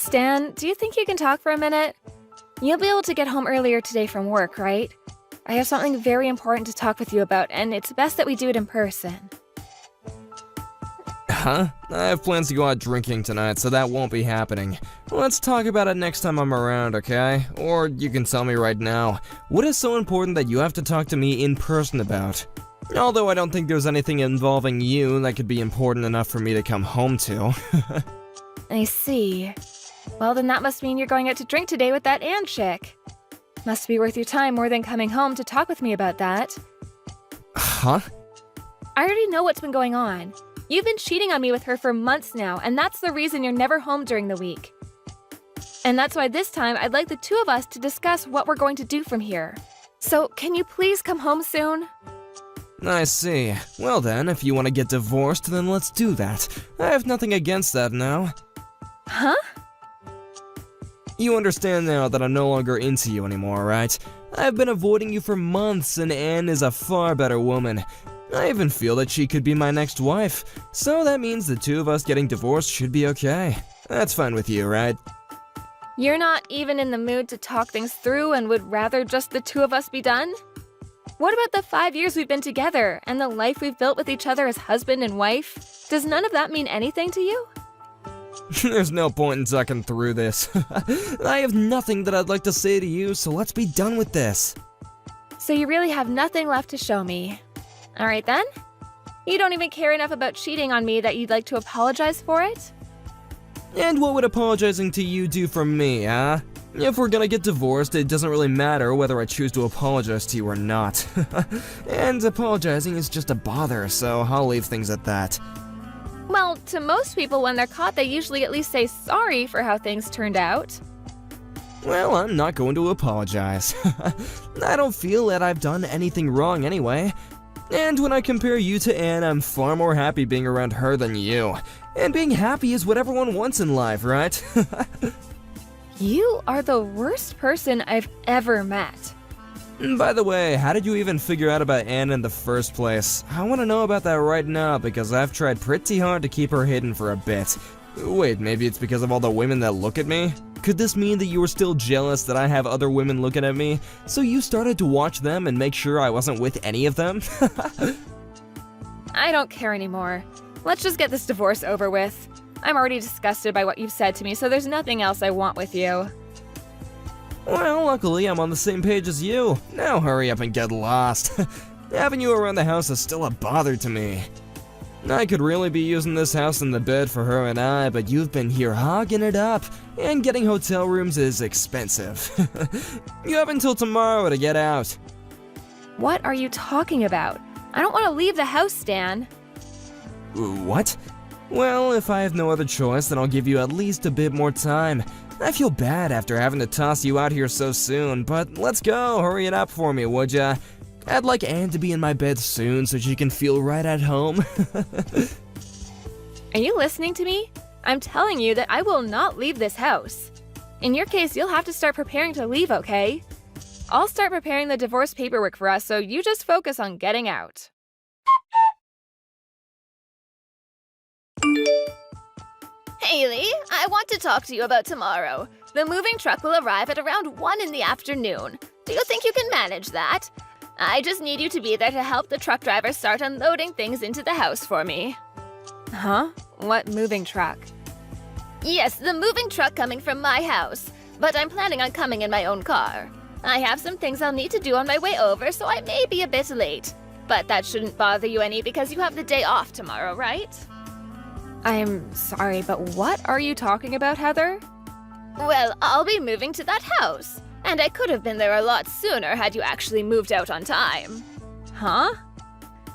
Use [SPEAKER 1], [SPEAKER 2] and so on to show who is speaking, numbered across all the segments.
[SPEAKER 1] Stan, do you think you can talk for a minute? You'll be able to get home earlier today from work, right? I have something very important to talk with you about, and it's best that we do it in person.
[SPEAKER 2] Huh? I have plans to go out drinking tonight, so that won't be happening. Let's talk about it next time I'm around, okay? Or you can tell me right now, what is so important that you have to talk to me in person about? Although I don't think there's anything involving you that could be important enough for me to come home to.
[SPEAKER 1] I see. Well, then that must mean you're going out to drink today with that Ann chick. Must be worth your time more than coming home to talk with me about that.
[SPEAKER 2] Huh?
[SPEAKER 1] I already know what's been going on. You've been cheating on me with her for months now, and that's the reason you're never home during the week. And that's why this time I'd like the two of us to discuss what we're going to do from here. So, can you please come home soon?
[SPEAKER 2] I see. Well then, if you want to get divorced, then let's do that. I have nothing against that now.
[SPEAKER 1] Huh?
[SPEAKER 2] You understand now that I'm no longer into you anymore, right? I've been avoiding you for months, and Anne is a far better woman. I even feel that she could be my next wife, so that means the two of us getting divorced should be okay. That's fine with you, right?
[SPEAKER 1] You're not even in the mood to talk things through and would rather just the two of us be done? What about the 5 years we've been together and the life we've built with each other as husband and wife? Does none of that mean anything to you?
[SPEAKER 2] There's no point in talking through this. I have nothing that I'd like to say to you, so let's be done with this.
[SPEAKER 1] So you really have nothing left to show me. Alright then? You don't even care enough about cheating on me that you'd like to apologize for it?
[SPEAKER 2] And what would apologizing to you do for me, huh? If we're gonna get divorced, it doesn't really matter whether I choose to apologize to you or not. And apologizing is just a bother, so I'll leave things at that.
[SPEAKER 1] Well, to most people when they're caught, they usually at least say sorry for how things turned out.
[SPEAKER 2] Well, I'm not going to apologize. I don't feel that I've done anything wrong anyway. And when I compare you to Anne, I'm far more happy being around her than you. And being happy is what everyone wants in life, right?
[SPEAKER 1] You are the worst person I've ever met.
[SPEAKER 2] By the way, how did you even figure out about Anne in the first place? I want to know about that right now because I've tried pretty hard to keep her hidden for a bit. Wait, maybe it's because of all the women that look at me? Could this mean that you were still jealous that I have other women looking at me, so you started to watch them and make sure I wasn't with any of them?
[SPEAKER 1] I don't care anymore. Let's just get this divorce over with. I'm already disgusted by what you've said to me, so there's nothing else I want with you.
[SPEAKER 2] Well, luckily I'm on the same page as you. Now hurry up and get lost. Having you around the house is still a bother to me. I could really be using this house and the bed for her and I, but you've been here hogging it up, and getting hotel rooms is expensive. You have until tomorrow to get out.
[SPEAKER 1] What are you talking about? I don't want to leave the house, Stan.
[SPEAKER 2] What? Well, if I have no other choice, then I'll give you at least a bit more time. I feel bad after having to toss you out here so soon, but let's go, hurry it up for me, would ya? I'd like Anne to be in my bed soon so she can feel right at home.
[SPEAKER 1] Are you listening to me? I'm telling you that I will not leave this house. In your case, you'll have to start preparing to leave, okay? I'll start preparing the divorce paperwork for us, so you just focus on getting out.
[SPEAKER 3] Haley, I want to talk to you about tomorrow. The moving truck will arrive at around 1 in the afternoon. Do you think you can manage that? I just need you to be there to help the truck driver start unloading things into the house for me.
[SPEAKER 1] Huh? What moving truck?
[SPEAKER 3] Yes, the moving truck coming from my house, but I'm planning on coming in my own car. I have some things I'll need to do on my way over, so I may be a bit late. But that shouldn't bother you any because you have the day off tomorrow, right?
[SPEAKER 1] I'm sorry, but what are you talking about, Heather?
[SPEAKER 3] Well, I'll be moving to that house, and I could have been there a lot sooner had you actually moved out on time.
[SPEAKER 1] Huh?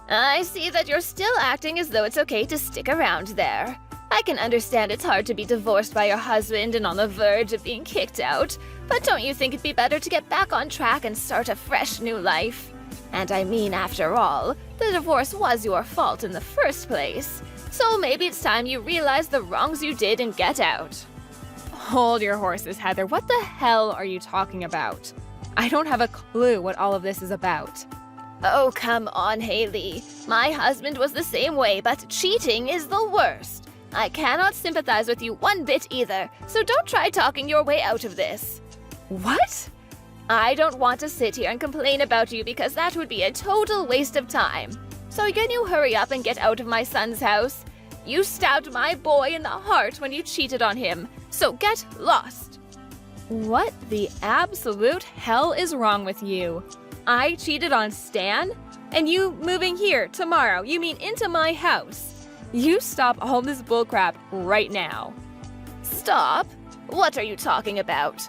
[SPEAKER 3] I see that you're still acting as though it's okay to stick around there. I can understand it's hard to be divorced by your husband and on the verge of being kicked out, but don't you think it'd be better to get back on track and start a fresh new life? And I mean, after all, the divorce was your fault in the first place. So maybe it's time you realize the wrongs you did and get out.
[SPEAKER 1] Hold your horses, Heather. What the hell are you talking about? I don't have a clue what all of this is about.
[SPEAKER 3] Oh, come on, Haley. My husband was the same way, but cheating is the worst. I cannot sympathize with you one bit either, so don't try talking your way out of this.
[SPEAKER 1] What?
[SPEAKER 3] I don't want to sit here and complain about you because that would be a total waste of time. So can you hurry up and get out of my son's house? You stabbed my boy in the heart when you cheated on him, so get lost.
[SPEAKER 1] What the absolute hell is wrong with you? I cheated on Stan? And you moving here tomorrow, you mean into my house? You stop all this bullcrap right now.
[SPEAKER 3] Stop? What are you talking about?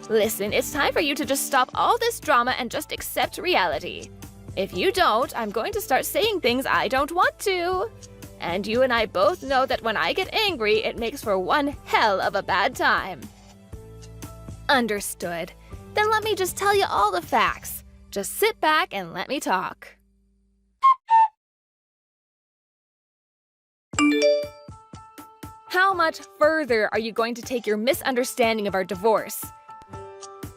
[SPEAKER 3] Listen, it's time for you to just stop all this drama and just accept reality. If you don't, I'm going to start saying things I don't want to. And you and I both know that when I get angry, it makes for one hell of a bad time.
[SPEAKER 1] Understood. Then let me just tell you all the facts. Just sit back and let me talk. How much further are you going to take your misunderstanding of our divorce?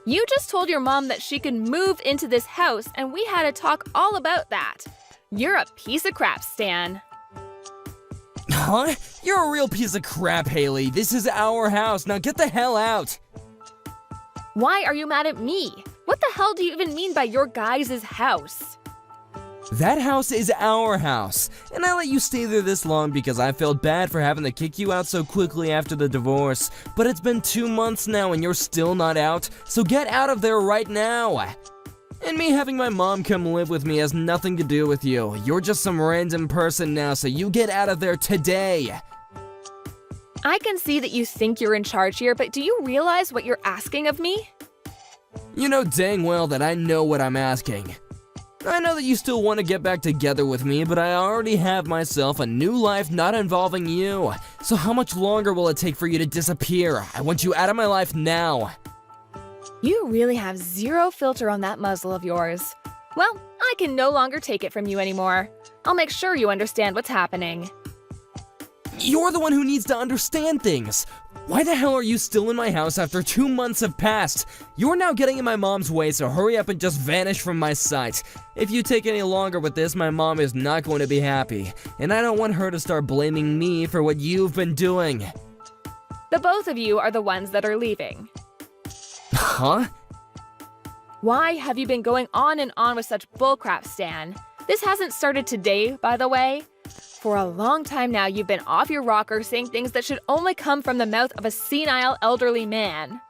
[SPEAKER 1] You just told your mom that she could move into this house, and we had a talk all about that. You're a piece of crap, Stan.
[SPEAKER 2] Huh? You're a real piece of crap, Haley. This is our house. Now get the hell out.
[SPEAKER 1] Why are you mad at me? What the hell do you even mean by your guys' house?
[SPEAKER 2] That house is our house, and I let you stay there this long because I felt bad for having to kick you out so quickly after the divorce. But it's been 2 months now and you're still not out, so get out of there right now. And me having my mom come live with me has nothing to do with you. You're just some random person now, so you get out of there today.
[SPEAKER 1] I can see that you think you're in charge here, but do you realize what you're asking of me?
[SPEAKER 2] You know dang well that I know what I'm asking. I know that you still want to get back together with me, but I already have myself a new life not involving you. So how much longer will it take for you to disappear? I want you out of my life now.
[SPEAKER 1] You really have zero filter on that muzzle of yours. Well, I can no longer take it from you anymore. I'll make sure you understand what's happening.
[SPEAKER 2] You're the one who needs to understand things. Why the hell are you still in my house after 2 months have passed? You're now getting in my mom's way, so hurry up and just vanish from my sight. If you take any longer with this, my mom is not going to be happy, and I don't want her to start blaming me for what you've been doing.
[SPEAKER 1] The both of you are the ones that are leaving.
[SPEAKER 2] Huh?
[SPEAKER 1] Why have you been going on and on with such bullcrap, Stan? This hasn't started today, by the way. For a long time now, you've been off your rocker saying things that should only come from the mouth of a senile elderly man.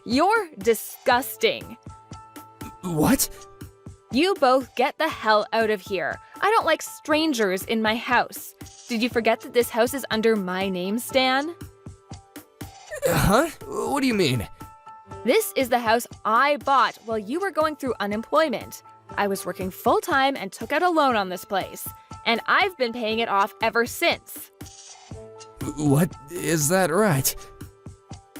[SPEAKER 1] You're disgusting.
[SPEAKER 2] What?
[SPEAKER 1] You both get the hell out of here. I don't like strangers in my house. Did you forget that this house is under my name, Stan?
[SPEAKER 2] Huh? What do you mean?
[SPEAKER 1] This is the house I bought while you were going through unemployment. I was working full-time and took out a loan on this place, and I've been paying it off ever since.
[SPEAKER 2] What? Is that right?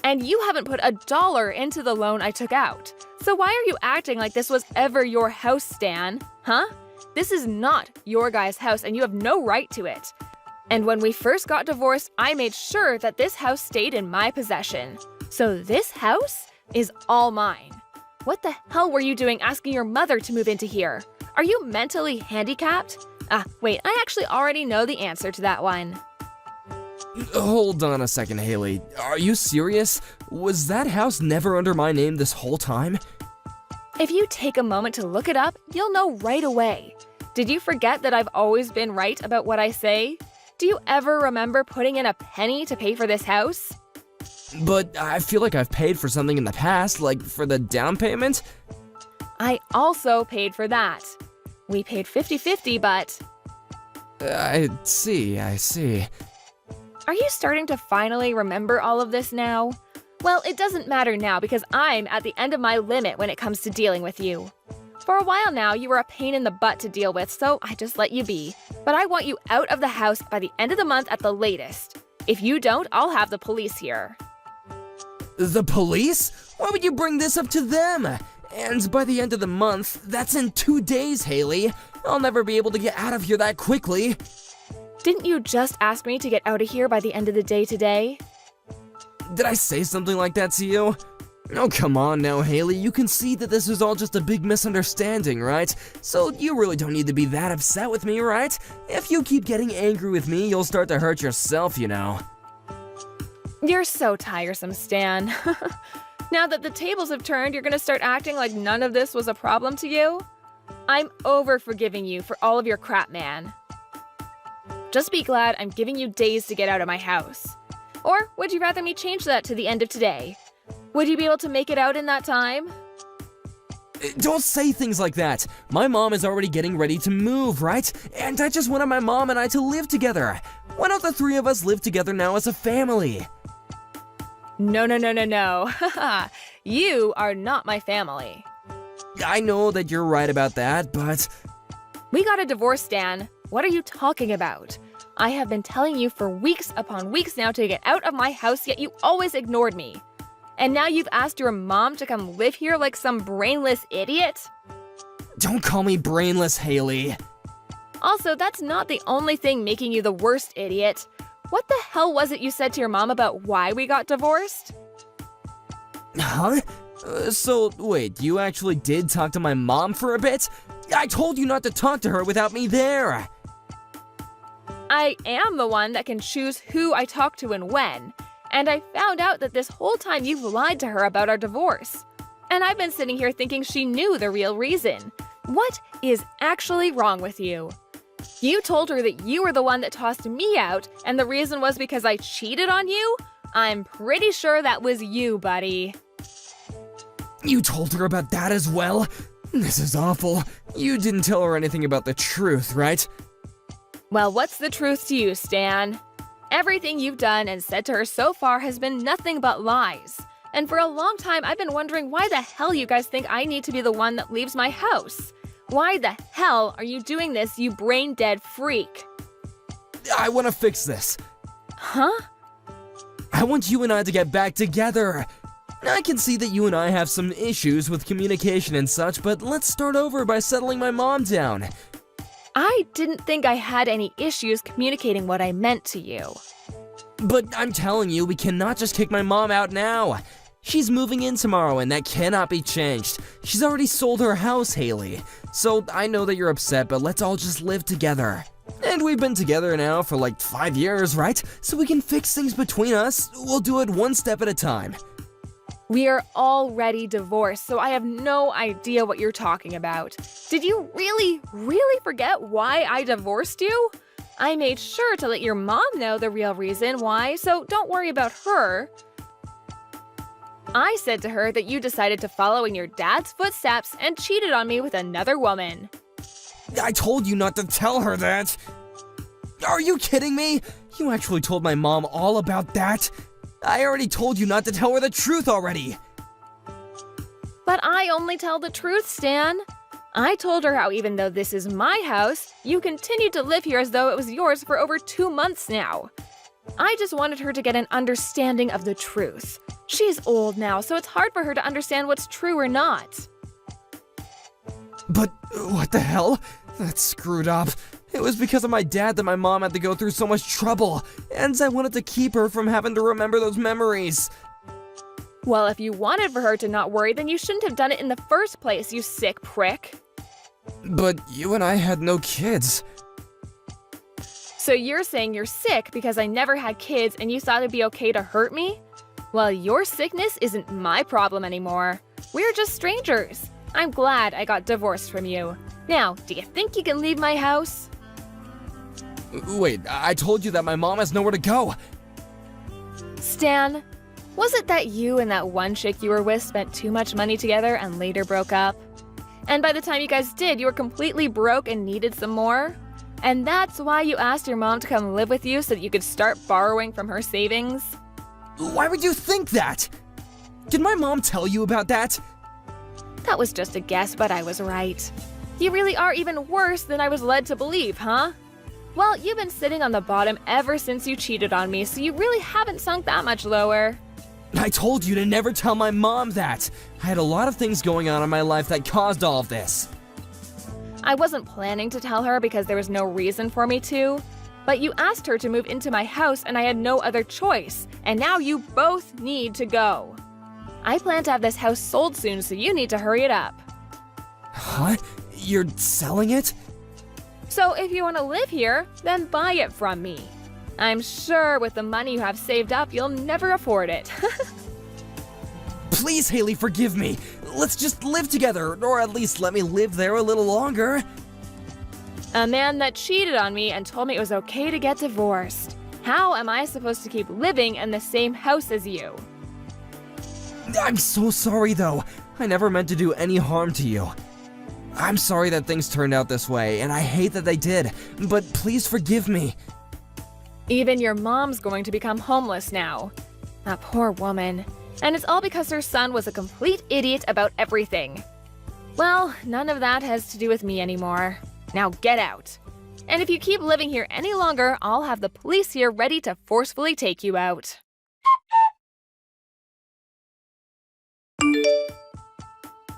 [SPEAKER 1] And you haven't put $1 into the loan I took out. So why are you acting like this was ever your house, Stan? Huh? This is not your guy's house, and you have no right to it. And when we first got divorced, I made sure that this house stayed in my possession. So this house is all mine. What the hell were you doing asking your mother to move into here? Are you mentally handicapped? Wait, I actually already know the answer to that one.
[SPEAKER 2] Hold on a second, Haley. Are you serious? Was that house never under my name this whole time?
[SPEAKER 1] If you take a moment to look it up, you'll know right away. Did you forget that I've always been right about what I say? Do you ever remember putting in a penny to pay for this house?
[SPEAKER 2] But I feel like I've paid for something in the past, like for the down payment.
[SPEAKER 1] I also paid for that. We paid 50-50, but...
[SPEAKER 2] I see.
[SPEAKER 1] Are you starting to finally remember all of this now? Well, it doesn't matter now because I'm at the end of my limit when it comes to dealing with you. For a while now, you were a pain in the butt to deal with, so I just let you be. But I want you out of the house by the end of the month at the latest. If you don't, I'll have the police here.
[SPEAKER 2] The police? Why would you bring this up to them? And by the end of the month, that's in 2 days, Haley. I'll never be able to get out of here that quickly.
[SPEAKER 1] Didn't you just ask me to get out of here by the end of the day today?
[SPEAKER 2] Did I say something like that to you? Oh, come on now, Haley. You can see that this was all just a big misunderstanding, right? So you really don't need to be that upset with me, right? If you keep getting angry with me, you'll start to hurt yourself, you know.
[SPEAKER 1] You're so tiresome, Stan. Now that the tables have turned, you're gonna start acting like none of this was a problem to you? I'm over forgiving you for all of your crap, man. Just be glad I'm giving you days to get out of my house. Or would you rather me change that to the end of today? Would you be able to make it out in that time?
[SPEAKER 2] Don't say things like that. My mom is already getting ready to move, right? And I just wanted my mom and I to live together. Why don't the three of us live together now as a family?
[SPEAKER 1] No. You are not my family.
[SPEAKER 2] I know that you're right about that, but...
[SPEAKER 1] We got a divorce, Stan. What are you talking about? I have been telling you for weeks upon weeks now to get out of my house, yet you always ignored me. And now you've asked your mom to come live here like some brainless idiot?
[SPEAKER 2] Don't call me brainless, Haley.
[SPEAKER 1] Also, that's not the only thing making you the worst idiot. What the hell was it you said to your mom about why we got divorced?
[SPEAKER 2] Huh? So, wait, you actually did talk to my mom for a bit? I told you not to talk to her without me there!
[SPEAKER 1] I am the one that can choose who I talk to and when. And I found out that this whole time you've lied to her about our divorce. And I've been sitting here thinking she knew the real reason. What is actually wrong with you? You told her that you were the one that tossed me out, and the reason was because I cheated on you? I'm pretty sure that was you, buddy.
[SPEAKER 2] You told her about that as well? This is awful. You didn't tell her anything about the truth, right?
[SPEAKER 1] Well, what's the truth to you, Stan? Everything you've done and said to her so far has been nothing but lies. And for a long time, I've been wondering why the hell you guys think I need to be the one that leaves my house. Why the hell are you doing this, you brain-dead freak?
[SPEAKER 2] I want to fix this.
[SPEAKER 1] Huh?
[SPEAKER 2] I want you and I to get back together. I can see that you and I have some issues with communication and such, but let's start over by settling my mom down.
[SPEAKER 1] I didn't think I had any issues communicating what I meant to you.
[SPEAKER 2] But I'm telling you, we cannot just kick my mom out now. She's moving in tomorrow and that cannot be changed. She's already sold her house, Haley. So I know that you're upset, but let's all just live together. And we've been together now for like 5 years, right? So we can fix things between us. We'll do it one step at a time.
[SPEAKER 1] We are already divorced, so I have no idea what you're talking about. Did you really forget why I divorced you? I made sure to let your mom know the real reason why, so don't worry about her. I said to her that you decided to follow in your dad's footsteps and cheated on me with another woman.
[SPEAKER 2] I told you not to tell her that. Are you kidding me? You actually told my mom all about that? I already told you not to tell her the truth already.
[SPEAKER 1] But I only tell the truth, Stan. I told her how even though this is my house, you continued to live here as though it was yours for over 2 months now. I just wanted her to get an understanding of the truth. She's old now, so it's hard for her to understand what's true or not.
[SPEAKER 2] But what the hell? That's screwed up. It was because of my dad that my mom had to go through so much trouble, and I wanted to keep her from having to remember those memories.
[SPEAKER 1] Well, if you wanted for her to not worry, then you shouldn't have done it in the first place, you sick prick.
[SPEAKER 2] But you and I had no kids.
[SPEAKER 1] So you're saying you're sick because I never had kids and you thought it'd be okay to hurt me? Well, your sickness isn't my problem anymore. We're just strangers. I'm glad I got divorced from you. Now, do you think you can leave my house?
[SPEAKER 2] Wait, I told you that my mom has nowhere to go.
[SPEAKER 1] Stan, was it that you and that one chick you were with spent too much money together and later broke up? And by the time you guys did, you were completely broke and needed some more? And that's why you asked your mom to come live with you so that you could start borrowing from her savings?
[SPEAKER 2] Why would you think that? Did my mom tell you about that?
[SPEAKER 1] That was just a guess, but I was right. You really are even worse than I was led to believe, huh? Well, you've been sitting on the bottom ever since you cheated on me, so you really haven't sunk that much lower.
[SPEAKER 2] I told you to never tell my mom that. I had a lot of things going on in my life that caused all of this.
[SPEAKER 1] I wasn't planning to tell her because there was no reason for me to. But you asked her to move into my house and I had no other choice. And now you both need to go. I plan to have this house sold soon, so you need to hurry it up.
[SPEAKER 2] Huh? You're selling it?
[SPEAKER 1] So if you want to live here, then buy it from me. I'm sure with the money you have saved up, you'll never afford it.
[SPEAKER 2] Please, Haley, forgive me. Let's just live together, or at least let me live there a little longer.
[SPEAKER 1] A man that cheated on me and told me it was okay to get divorced. How am I supposed to keep living in the same house as you?
[SPEAKER 2] I'm so sorry, though. I never meant to do any harm to you. I'm sorry that things turned out this way, and I hate that they did, but please forgive me.
[SPEAKER 1] Even your mom's going to become homeless now. That poor woman. And it's all because her son was a complete idiot about everything. Well, none of that has to do with me anymore. Now get out. And if you keep living here any longer, I'll have the police here ready to forcefully take you out.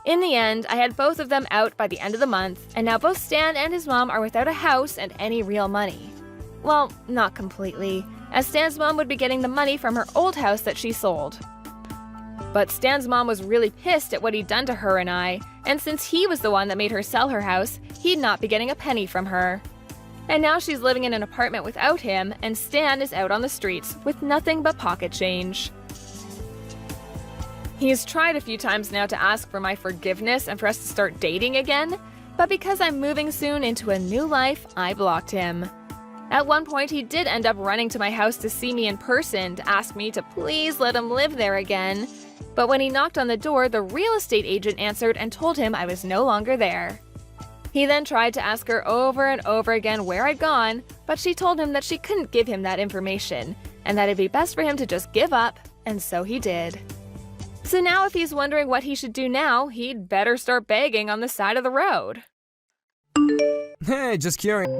[SPEAKER 1] In the end, I had both of them out by the end of the month, and now both Stan and his mom are without a house and any real money. Well, not completely, as Stan's mom would be getting the money from her old house that she sold. But Stan's mom was really pissed at what he'd done to her and I, and since he was the one that made her sell her house, he'd not be getting a penny from her. And now she's living in an apartment without him, and Stan is out on the streets with nothing but pocket change. He's tried a few times now to ask for my forgiveness and for us to start dating again, but because I'm moving soon into a new life, I blocked him. At one point, he did end up running to my house to see me in person to ask me to please let him live there again. But when he knocked on the door, the real estate agent answered and told him I was no longer there. He then tried to ask her over and over again where I'd gone, but she told him that she couldn't give him that information, and that it'd be best for him to just give up, and so he did. So now if he's wondering what he should do now, he'd better start begging on the side of the road.
[SPEAKER 2] Hey, just curious.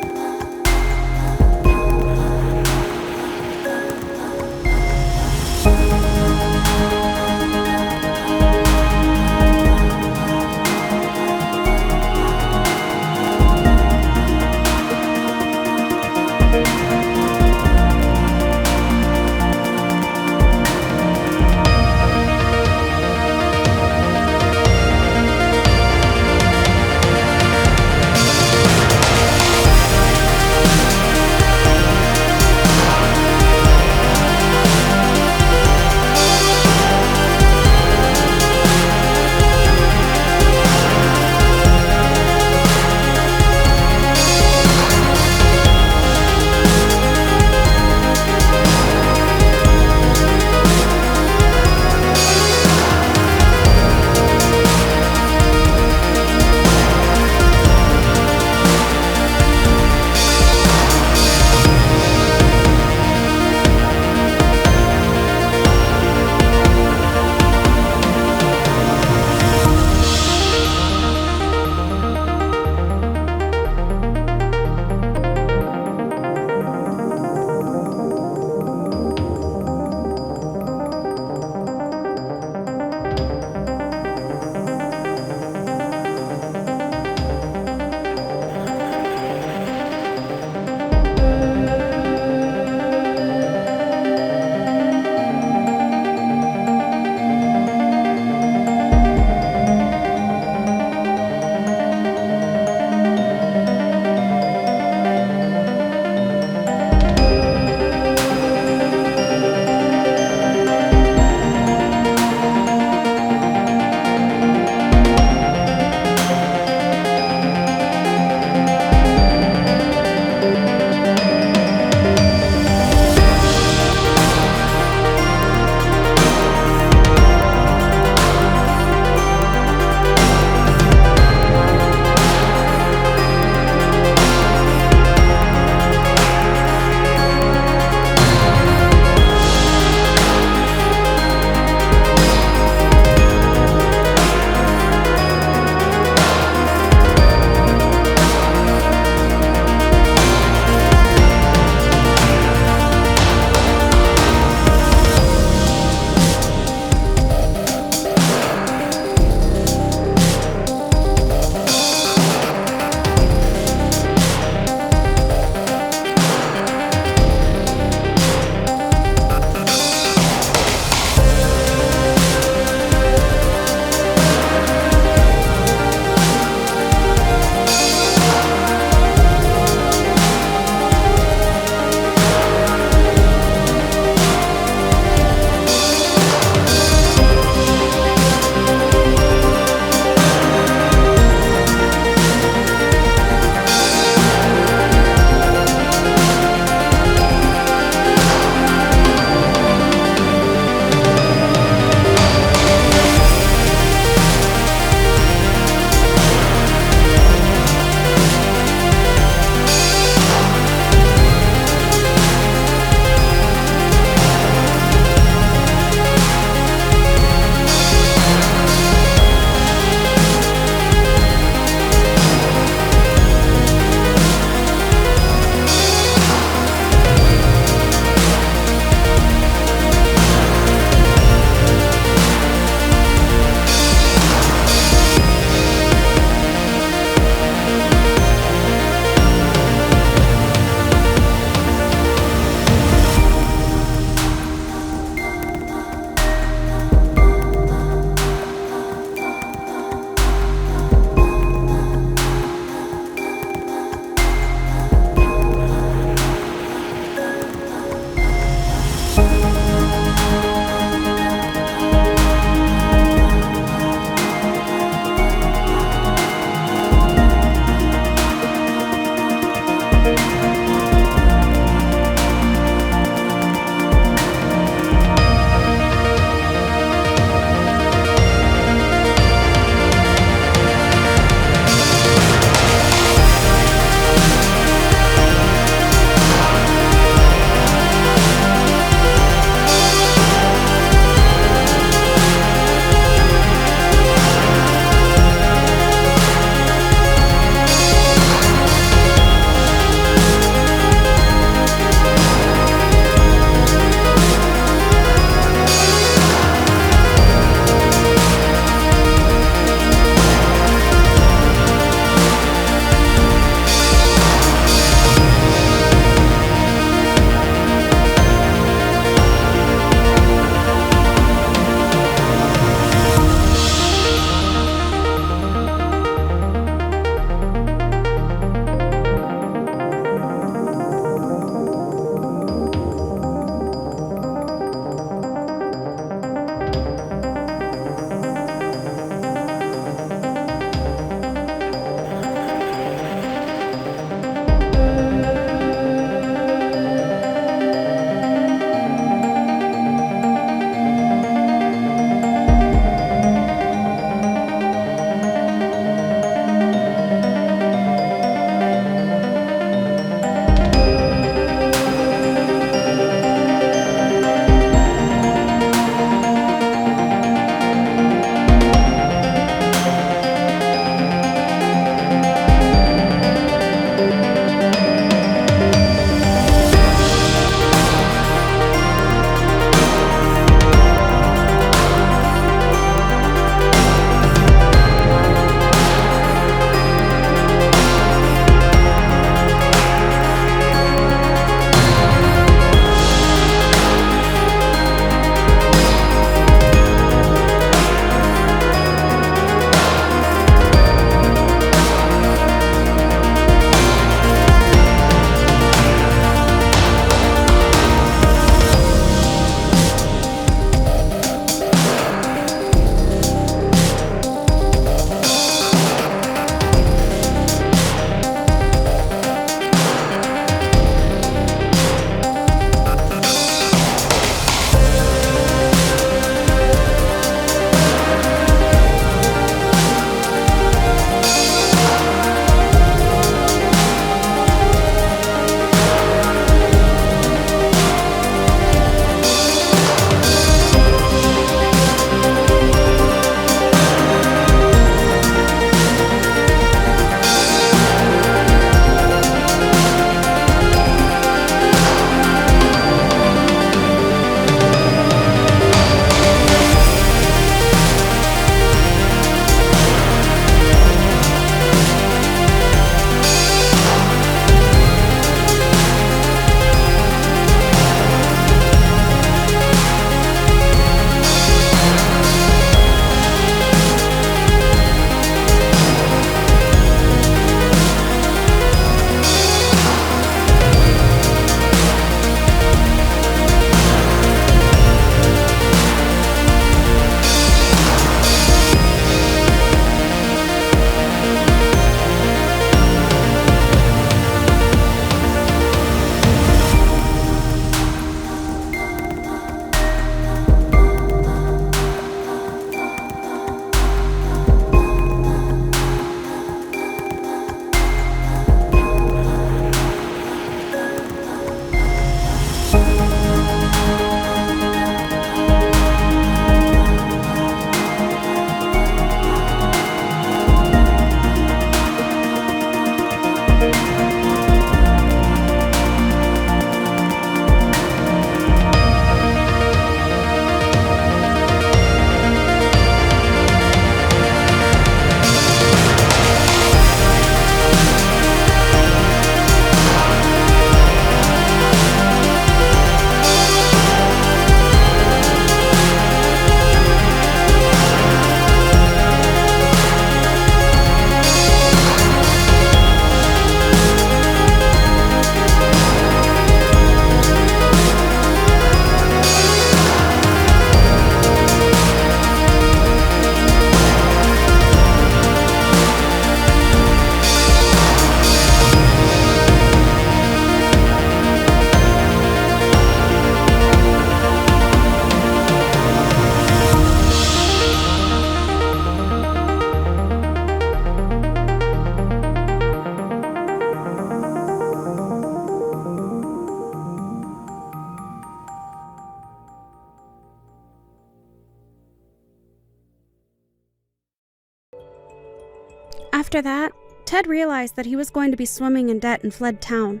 [SPEAKER 4] After that, Ted realized that he was going to be swimming in debt and fled town.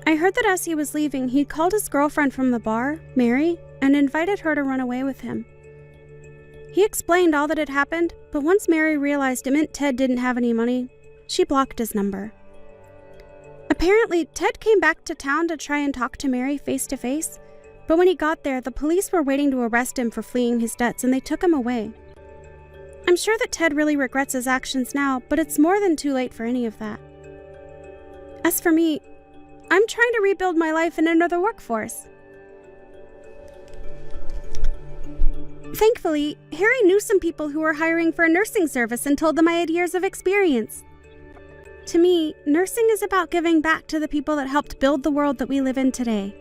[SPEAKER 4] I heard that as he was leaving, he called his girlfriend from the bar, Mary, and invited her to run away with him. He explained all that had happened, but once Mary realized it meant Ted didn't have any money, she blocked his number. Apparently, Ted came back to town to try and talk to Mary face to face, but when he got there, the police were waiting to arrest him for fleeing his debts and they took him away. I'm sure that Ted really regrets his actions now, but it's more than too late for any of that. As for me, I'm trying to rebuild my life and enter the workforce. Thankfully, Harry knew some people who were hiring for a nursing service and told them I had years of experience. To me, nursing is about giving back to the people that helped build the world that we live in today.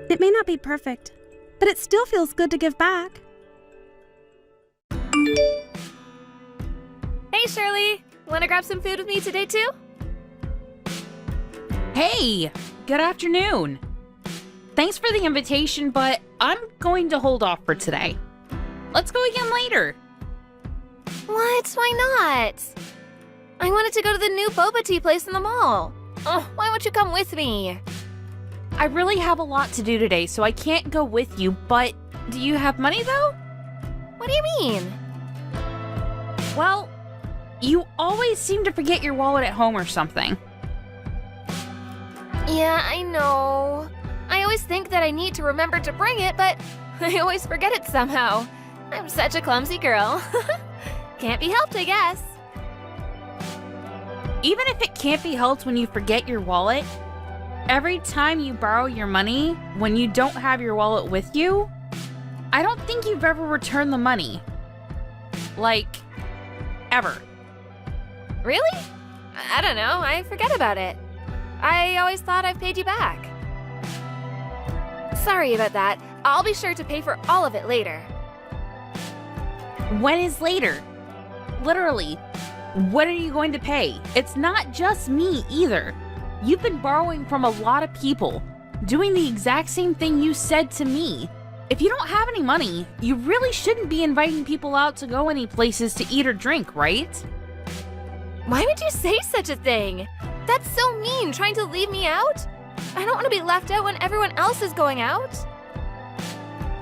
[SPEAKER 4] It may not be perfect, but it still feels good to give back.
[SPEAKER 1] Hey, Shirley! Wanna grab some food with me today, too?
[SPEAKER 5] Hey! Good afternoon! Thanks for the invitation, but I'm going to hold off for today. Let's go again later.
[SPEAKER 1] What? Why not? I wanted to go to the new boba tea place in the mall. Oh, why won't you come with me?
[SPEAKER 5] I really have a lot to do today, so I can't go with you, but do you have money though?
[SPEAKER 1] What do you mean?
[SPEAKER 5] Well, you always seem to forget your wallet at home or something.
[SPEAKER 1] Yeah, I know. I always think that I need to remember to bring it, but I always forget it somehow. I'm such a clumsy girl. Can't be helped, I guess.
[SPEAKER 5] Even if it can't be helped when you forget your wallet, every time you borrow your money when you don't have your wallet with you, I don't think you've ever returned the money. Like, ever.
[SPEAKER 1] Really? I don't know. I forget about it. I always thought I paid you back. Sorry about that. I'll be sure to pay for all of it later.
[SPEAKER 5] When is later? Literally, when are you going to pay? It's not just me either. You've been borrowing from a lot of people, doing the exact same thing you said to me. If you don't have any money, you really shouldn't be inviting people out to go any places to eat or drink, right?
[SPEAKER 1] Why would you say such a thing? That's so mean, trying to leave me out. I don't want to be left out when everyone else is going out.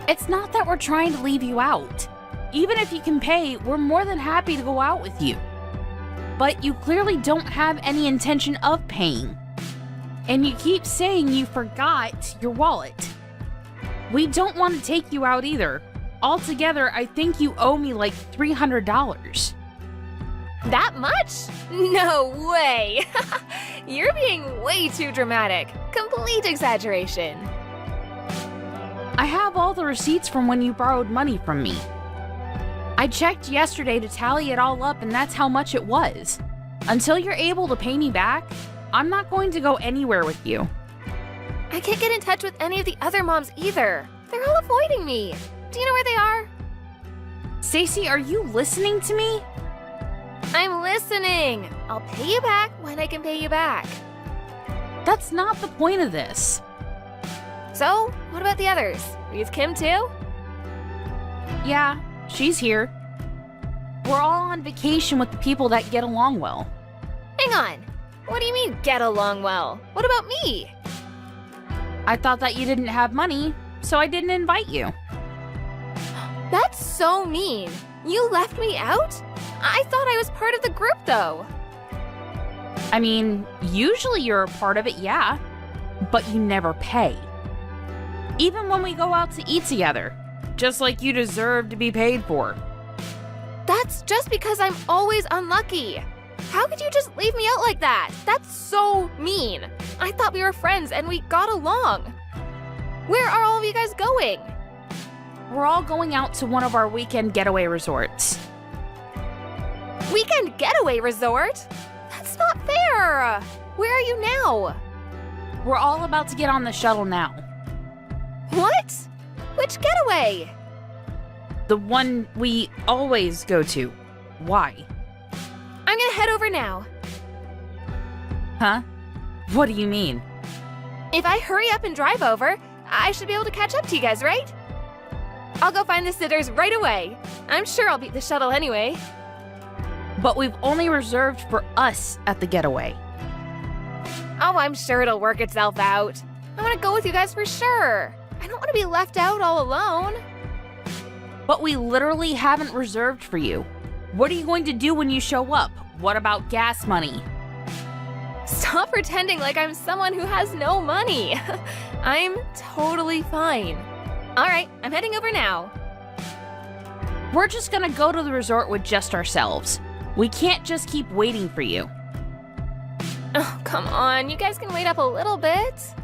[SPEAKER 5] It's not that we're trying to leave you out. Even if you can pay, we're more than happy to go out with you. But you clearly don't have any intention of paying. And you keep saying you forgot your wallet. We don't want to take you out either. Altogether, I think you owe me like $300.
[SPEAKER 1] That much? No way! You're being way too dramatic. Complete exaggeration.
[SPEAKER 5] I have all the receipts from when you borrowed money from me. I checked yesterday to tally it all up, and that's how much it was. Until you're able to pay me back, I'm not going to go anywhere with you.
[SPEAKER 1] I can't get in touch with any of the other moms either. They're all avoiding me. Do you know where they are?
[SPEAKER 5] Stacy, are you listening to me?
[SPEAKER 1] I'm listening. I'll pay you back when I can pay you back.
[SPEAKER 5] That's not the point of this.
[SPEAKER 1] So, what about the others? Are you with Kim too?
[SPEAKER 5] Yeah, she's here. We're all on vacation with the people that get along well.
[SPEAKER 1] Hang on. What do you mean, get along well? What about me?
[SPEAKER 5] I thought that you didn't have money, so I didn't invite you.
[SPEAKER 1] That's so mean. You left me out? I thought I was part of the group, though.
[SPEAKER 5] I mean, usually you're a part of it, yeah, but you never pay. Even when we go out to eat together, just like you deserve to be paid for.
[SPEAKER 1] That's just because I'm always unlucky. How could you just leave me out like that? That's so mean. I thought we were friends and we got along. Where are all of you guys going?
[SPEAKER 5] We're all going out to one of our weekend getaway resorts.
[SPEAKER 1] Weekend getaway resort? That's not fair. Where are you now?
[SPEAKER 5] We're all about to get on the shuttle now.
[SPEAKER 1] What? Which getaway?
[SPEAKER 5] The one we always go to. Why?
[SPEAKER 1] I'm gonna head over now.
[SPEAKER 5] Huh? What do you mean?
[SPEAKER 1] If I hurry up and drive over, I should be able to catch up to you guys, right? I'll go find the sitters right away. I'm sure I'll beat the shuttle anyway.
[SPEAKER 5] but we've only reserved for us at the getaway.
[SPEAKER 1] Oh, I'm sure it'll work itself out. I want to go with you guys for sure. I don't want to be left out all alone.
[SPEAKER 5] But we literally haven't reserved for you. What are you going to do when you show up? What about gas money?
[SPEAKER 1] Stop pretending like I'm someone who has no money. I'm totally fine. All right, I'm heading over now.
[SPEAKER 5] We're just gonna go to the resort with just ourselves. We can't just keep waiting for you.
[SPEAKER 1] Oh, come on. You guys can wait up a little bit.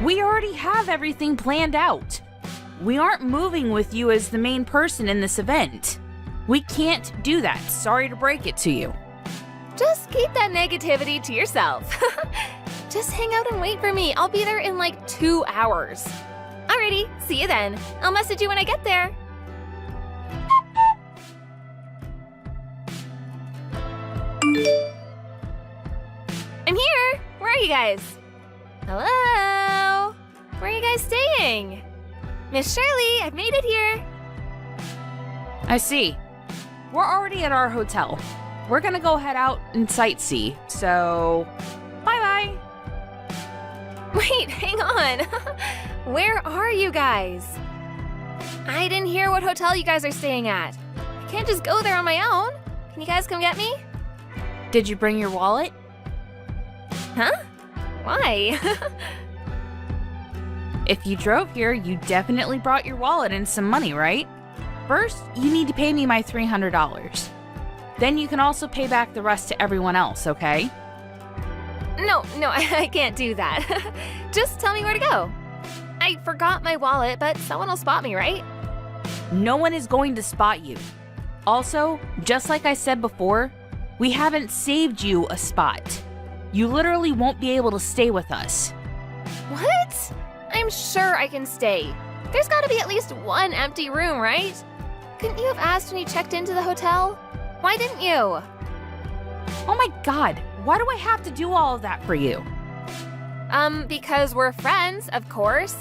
[SPEAKER 5] We already have everything planned out. We aren't moving with you as the main person in this event. We can't do that. Sorry to break it to you.
[SPEAKER 1] Just keep that negativity to yourself. Just hang out and wait for me. I'll be there in like 2 hours. Alrighty, see you then. I'll message you when I get there. I'm here! Where are you guys? Hello? Where are you guys staying? Miss Shirley, I've made it here.
[SPEAKER 5] I see. We're already at our hotel. We're gonna go head out and sightsee, so bye-bye.
[SPEAKER 1] Wait, hang on. Where are you guys? I didn't hear what hotel you guys are staying at. I can't just go there on my own. Can you guys come get me?
[SPEAKER 5] Did you bring your wallet?
[SPEAKER 1] Huh? Why?
[SPEAKER 5] If you drove here, you definitely brought your wallet and some money, right? First, you need to pay me my $300. Then you can also pay back the rest to everyone else, okay?
[SPEAKER 1] No, I can't do that. Just tell me where to go. I forgot my wallet, but someone will spot me, right?
[SPEAKER 5] No one is going to spot you. Also, just like I said before, we haven't saved you a spot. You literally won't be able to stay with us.
[SPEAKER 1] What? I'm sure I can stay. There's gotta be at least one empty room, right? Couldn't you have asked when you checked into the hotel? Why didn't you?
[SPEAKER 5] Oh my god, why do I have to do all of that for you?
[SPEAKER 1] Because we're friends, of course.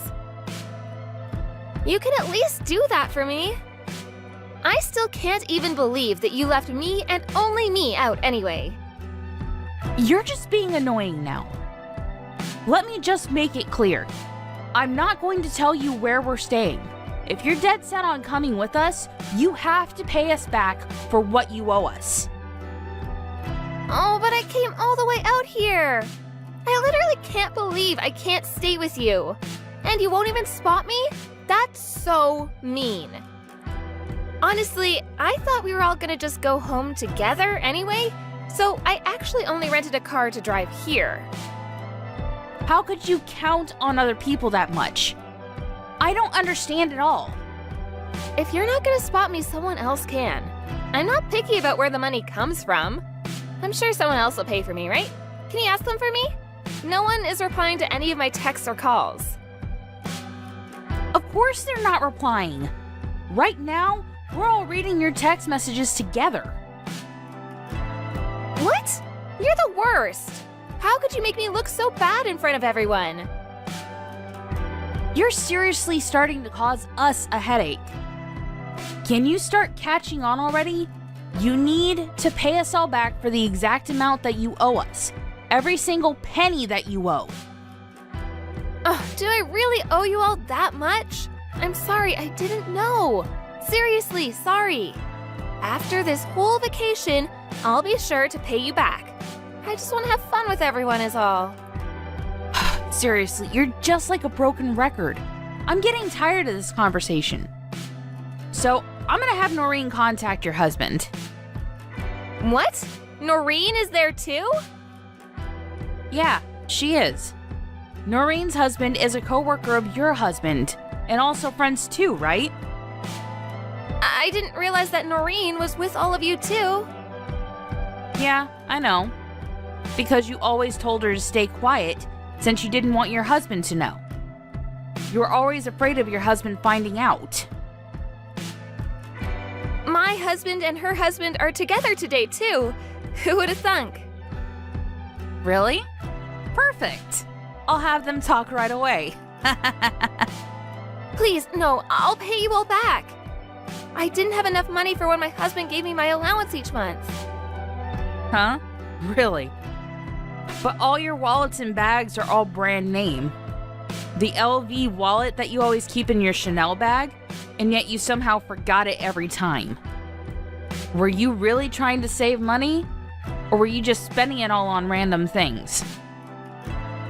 [SPEAKER 1] You can at least do that for me. I still can't even believe that you left me and only me out anyway.
[SPEAKER 5] You're just being annoying now. Let me just make it clear. I'm not going to tell you where we're staying. If you're dead set on coming with us, you have to pay us back for what you owe us.
[SPEAKER 1] Oh, but I came all the way out here. I literally can't believe I can't stay with you. And you won't even spot me? That's so mean. Honestly, I thought we were all gonna just go home together anyway, so I actually only rented a car to drive here.
[SPEAKER 5] How could you count on other people that much? I don't understand at all.
[SPEAKER 1] If you're not gonna spot me, someone else can. I'm not picky about where the money comes from. I'm sure someone else will pay for me, right? Can you ask them for me? No one is replying to any of my texts or calls.
[SPEAKER 5] Of course they're not replying. Right now, we're all reading your text messages together.
[SPEAKER 1] What? You're the worst. How could you make me look so bad in front of everyone?
[SPEAKER 5] You're seriously starting to cause us a headache. Can you start catching on already? You need to pay us all back for the exact amount that you owe us. Every single penny that you owe.
[SPEAKER 1] Ugh, do I really owe you all that much? I'm sorry, I didn't know. Seriously, sorry. After this whole vacation, I'll be sure to pay you back. I just want to have fun with everyone is all.
[SPEAKER 5] Seriously, you're just like a broken record. I'm getting tired of this conversation. So, I'm gonna have Noreen contact your husband.
[SPEAKER 1] What? Noreen is there too?
[SPEAKER 5] Yeah, she is. Noreen's husband is a coworker of your husband, and also friends too, right?
[SPEAKER 1] I didn't realize that Noreen was with all of you too.
[SPEAKER 5] Yeah, I know. Because you always told her to stay quiet since you didn't want your husband to know. You were always afraid of your husband finding out.
[SPEAKER 1] My husband and her husband are together today too. Who would have thunk?
[SPEAKER 5] Really? Perfect. I'll have them talk right away.
[SPEAKER 1] Please, no, I'll pay you all back. I didn't have enough money for when my husband gave me my allowance each month.
[SPEAKER 5] Huh? Really? But all your wallets and bags are all brand name. The LV wallet that you always keep in your Chanel bag, and yet you somehow forgot it every time. Were you really trying to save money? Or were you just spending it all on random things?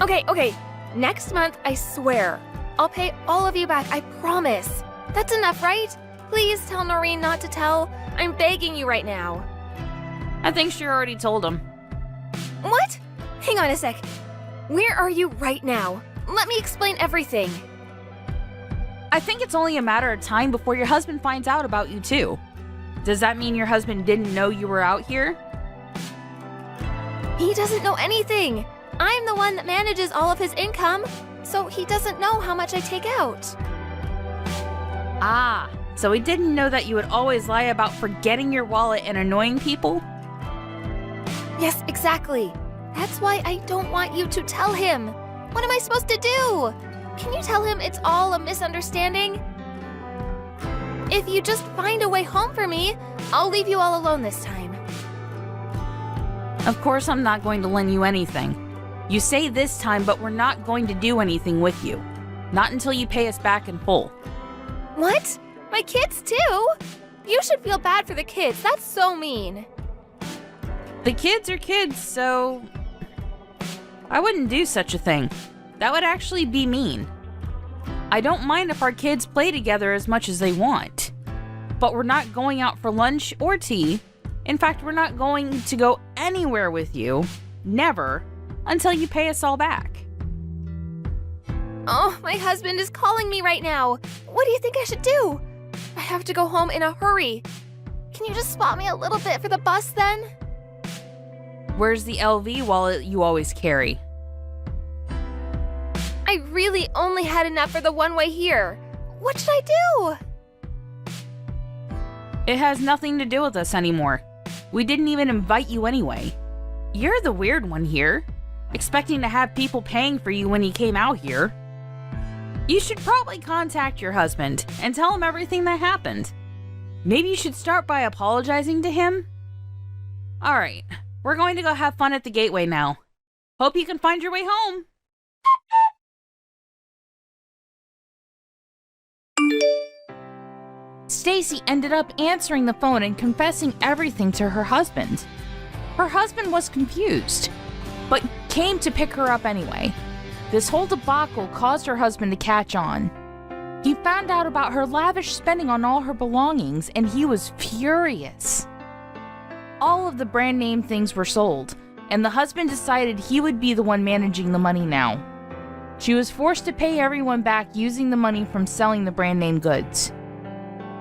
[SPEAKER 1] Okay. Next month, I swear, I'll pay all of you back, I promise. That's enough, right? Please tell Noreen not to tell. I'm begging you right now.
[SPEAKER 5] I think she already told him.
[SPEAKER 1] What? Hang on a sec. Where are you right now? Let me explain everything.
[SPEAKER 5] I think it's only a matter of time before your husband finds out about you too. Does that mean your husband didn't know you were out here?
[SPEAKER 1] He doesn't know anything. I'm the one that manages all of his income, so he doesn't know how much I take out.
[SPEAKER 5] Ah, so he didn't know that you would always lie about forgetting your wallet and annoying people?
[SPEAKER 1] Yes, exactly. That's why I don't want you to tell him. What am I supposed to do? Can you tell him it's all a misunderstanding? If you just find a way home for me, I'll leave you all alone this time.
[SPEAKER 5] Of course I'm not going to lend you anything. You say this time, but we're not going to do anything with you. Not until you pay us back in full.
[SPEAKER 1] What? My kids too? You should feel bad for the kids. That's so mean.
[SPEAKER 5] The kids are kids, so I wouldn't do such a thing. That would actually be mean. I don't mind if our kids play together as much as they want, but we're not going out for lunch or tea. In fact, we're not going to go anywhere with you, never, until you pay us all back.
[SPEAKER 1] Oh, my husband is calling me right now. What do you think I should do? I have to go home in a hurry. Can you just spot me a little bit for the bus then?
[SPEAKER 5] Where's the LV wallet you always carry?
[SPEAKER 1] I really only had enough for the one-way here. What should I do?
[SPEAKER 5] It has nothing to do with us anymore. We didn't even invite you anyway. You're the weird one here, expecting to have people paying for you when he came out here. You should probably contact your husband and tell him everything that happened. Maybe you should start by apologizing to him? Alright, we're going to go have fun at the gateway now. Hope you can find your way home. Stacy ended up answering the phone and confessing everything to her husband. Her husband was confused, but came to pick her up anyway. This whole debacle caused her husband to catch on. He found out about her lavish spending on all her belongings, and he was furious. All of the brand name things were sold, and the husband decided he would be the one managing the money now. She was forced to pay everyone back using the money from selling the brand name goods.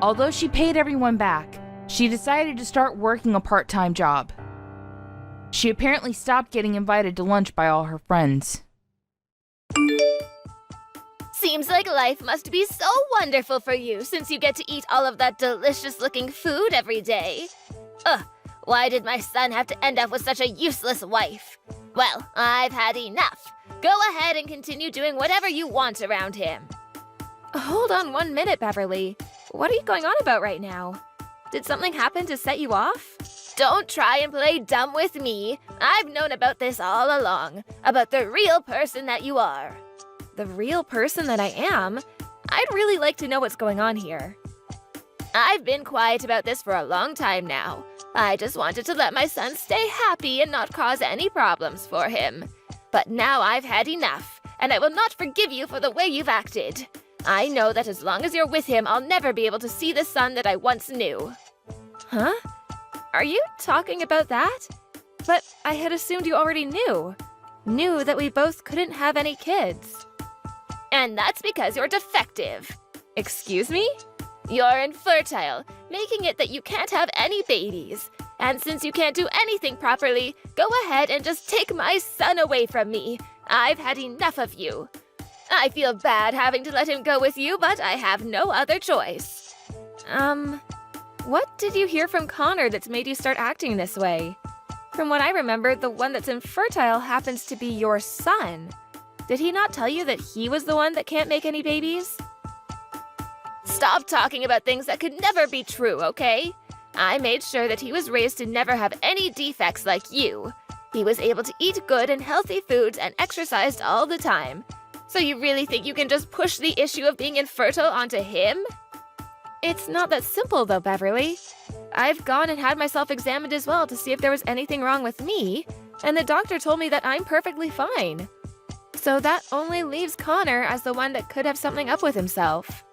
[SPEAKER 5] Although she paid everyone back, she decided to start working a part-time job. She apparently stopped getting invited to lunch by all her friends.
[SPEAKER 3] Seems like life must be so wonderful for you since you get to eat all of that delicious-looking food every day. Ugh, why did my son have to end up with such a useless wife? Well, I've had enough. Go ahead and continue doing whatever you want around him.
[SPEAKER 1] Hold on 1 minute, Beverly. What are you going on about right now? Did something happen to set you off?
[SPEAKER 3] Don't try and play dumb with me. I've known about this all along, about the real person that you are.
[SPEAKER 1] The real person that I am? I'd really like to know what's going on here.
[SPEAKER 3] I've been quiet about this for a long time now. I just wanted to let my son stay happy and not cause any problems for him. But now I've had enough, and I will not forgive you for the way you've acted. I know that as long as you're with him, I'll never be able to see the son that I once knew.
[SPEAKER 1] Huh? Are you talking about that? But I had assumed you already knew. Knew that we both couldn't have any kids.
[SPEAKER 3] And that's because you're defective.
[SPEAKER 1] Excuse me?
[SPEAKER 3] You're infertile, making it that you can't have any babies. And since you can't do anything properly, go ahead and just take my son away from me. I've had enough of you. I feel bad having to let him go with you, but I have no other choice.
[SPEAKER 1] What did you hear from Connor that's made you start acting this way? From what I remember, the one that's infertile happens to be your son. Did he not tell you that he was the one that can't make any babies?
[SPEAKER 3] Stop talking about things that could never be true, okay? I made sure that he was raised to never have any defects like you. He was able to eat good and healthy foods and exercised all the time. So you really think you can just push the issue of being infertile onto him?
[SPEAKER 1] It's not that simple though, Beverly. I've gone and had myself examined as well to see if there was anything wrong with me, and the doctor told me that I'm perfectly fine. So that only leaves Connor as the one that could have something up with himself.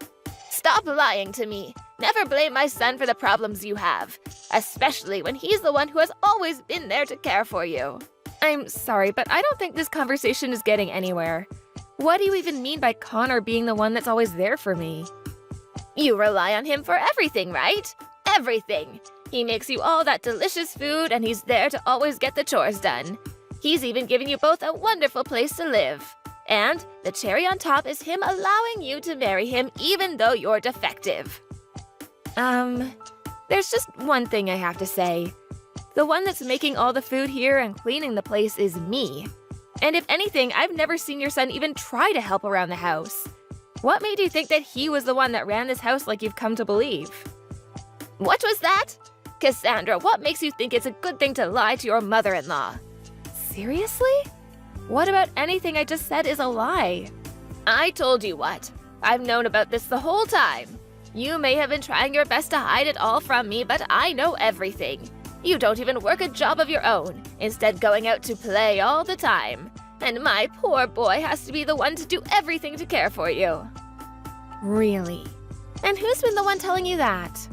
[SPEAKER 3] Stop lying to me. Never blame my son for the problems you have, especially when he's the one who has always been there to care for you.
[SPEAKER 1] I'm sorry, but I don't think this conversation is getting anywhere. What do you even mean by Connor being the one that's always there for me?
[SPEAKER 3] You rely on him for everything, right? Everything. He makes you all that delicious food and he's there to always get the chores done. He's even given you both a wonderful place to live. And the cherry on top is him allowing you to marry him even though you're defective.
[SPEAKER 1] There's just one thing I have to say. The one that's making all the food here and cleaning the place is me. And if anything, I've never seen your son even try to help around the house. What made you think that he was the one that ran this house like you've come to believe?
[SPEAKER 3] What was that? Cassandra, what makes you think it's a good thing to lie to your mother-in-law?
[SPEAKER 1] Seriously? What about anything I just said is a lie?
[SPEAKER 3] I told you what. I've known about this the whole time. You may have been trying your best to hide it all from me, but I know everything. You don't even work a job of your own, instead going out to play all the time. And my poor boy has to be the one to do everything to care for you.
[SPEAKER 1] Really? And who's been the one telling you that?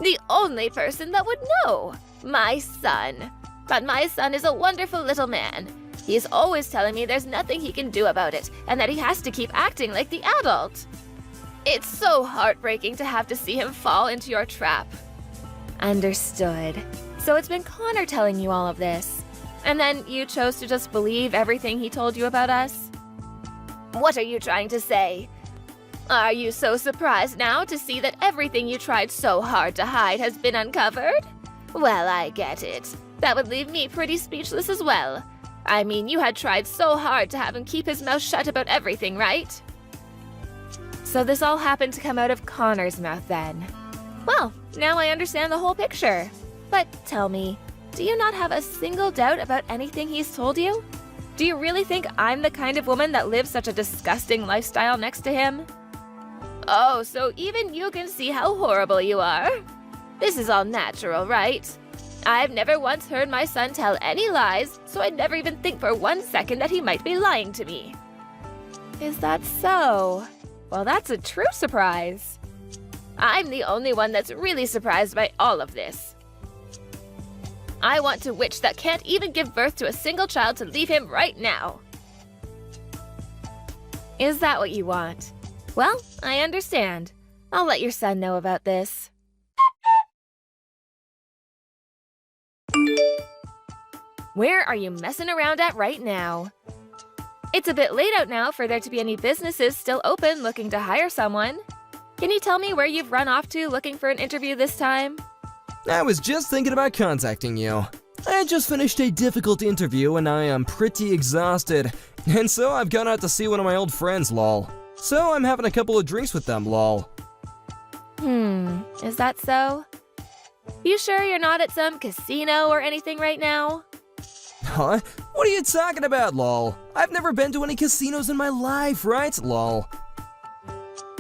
[SPEAKER 3] The only person that would know. My son. But my son is a wonderful little man. He's always telling me there's nothing he can do about it, and that he has to keep acting like the adult. It's so heartbreaking to have to see him fall into your trap.
[SPEAKER 1] Understood. So it's been Connor telling you all of this. And then you chose to just believe everything he told you about us?
[SPEAKER 3] What are you trying to say? Are you so surprised now to see that everything you tried so hard to hide has been uncovered? Well, I get it. That would leave me pretty speechless as well. I mean, you had tried so hard to have him keep his mouth shut about everything, right?
[SPEAKER 1] So this all happened to come out of Connor's mouth then. Well, now I understand the whole picture. But tell me, do you not have a single doubt about anything he's told you? Do you really think I'm the kind of woman that lives such a disgusting lifestyle next to him?
[SPEAKER 3] Oh, so even you can see how horrible you are? This is all natural, right? I've never once heard my son tell any lies, so I'd never even think for 1 second that he might be lying to me.
[SPEAKER 1] Is that so? Well, that's a true surprise.
[SPEAKER 3] I'm the only one that's really surprised by all of this. I want a witch that can't even give birth to a single child to leave him right now.
[SPEAKER 1] Is that what you want? Well, I understand. I'll let your son know about this. Where are you messing around at right now? It's a bit late out now for there to be any businesses still open looking to hire someone. Can you tell me where you've run off to looking for an interview this time?
[SPEAKER 2] I was just thinking about contacting you. I just finished a difficult interview and I am pretty exhausted. And so I've gone out to see one of my old friends, lol. So I'm having a couple of drinks with them, lol.
[SPEAKER 1] Is that so? You sure you're not at some casino or anything right now?
[SPEAKER 2] Huh? What are you talking about, lol? I've never been to any casinos in my life, right, lol?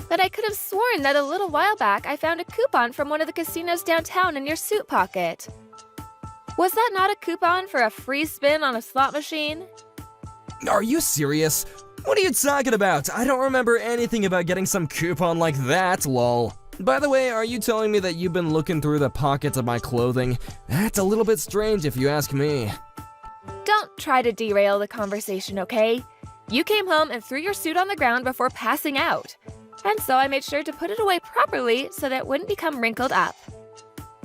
[SPEAKER 1] But I could have sworn that a little while back I found a coupon from one of the casinos downtown in your suit pocket. Was that not a coupon for a free spin on a slot machine?
[SPEAKER 2] Are you serious? What are you talking about? I don't remember anything about getting some coupon like that, lol. By the way, are you telling me that you've been looking through the pockets of my clothing? That's a little bit strange if you ask me.
[SPEAKER 1] Don't try to derail the conversation, okay? You came home and threw your suit on the ground before passing out. And so I made sure to put it away properly so that it wouldn't become wrinkled up.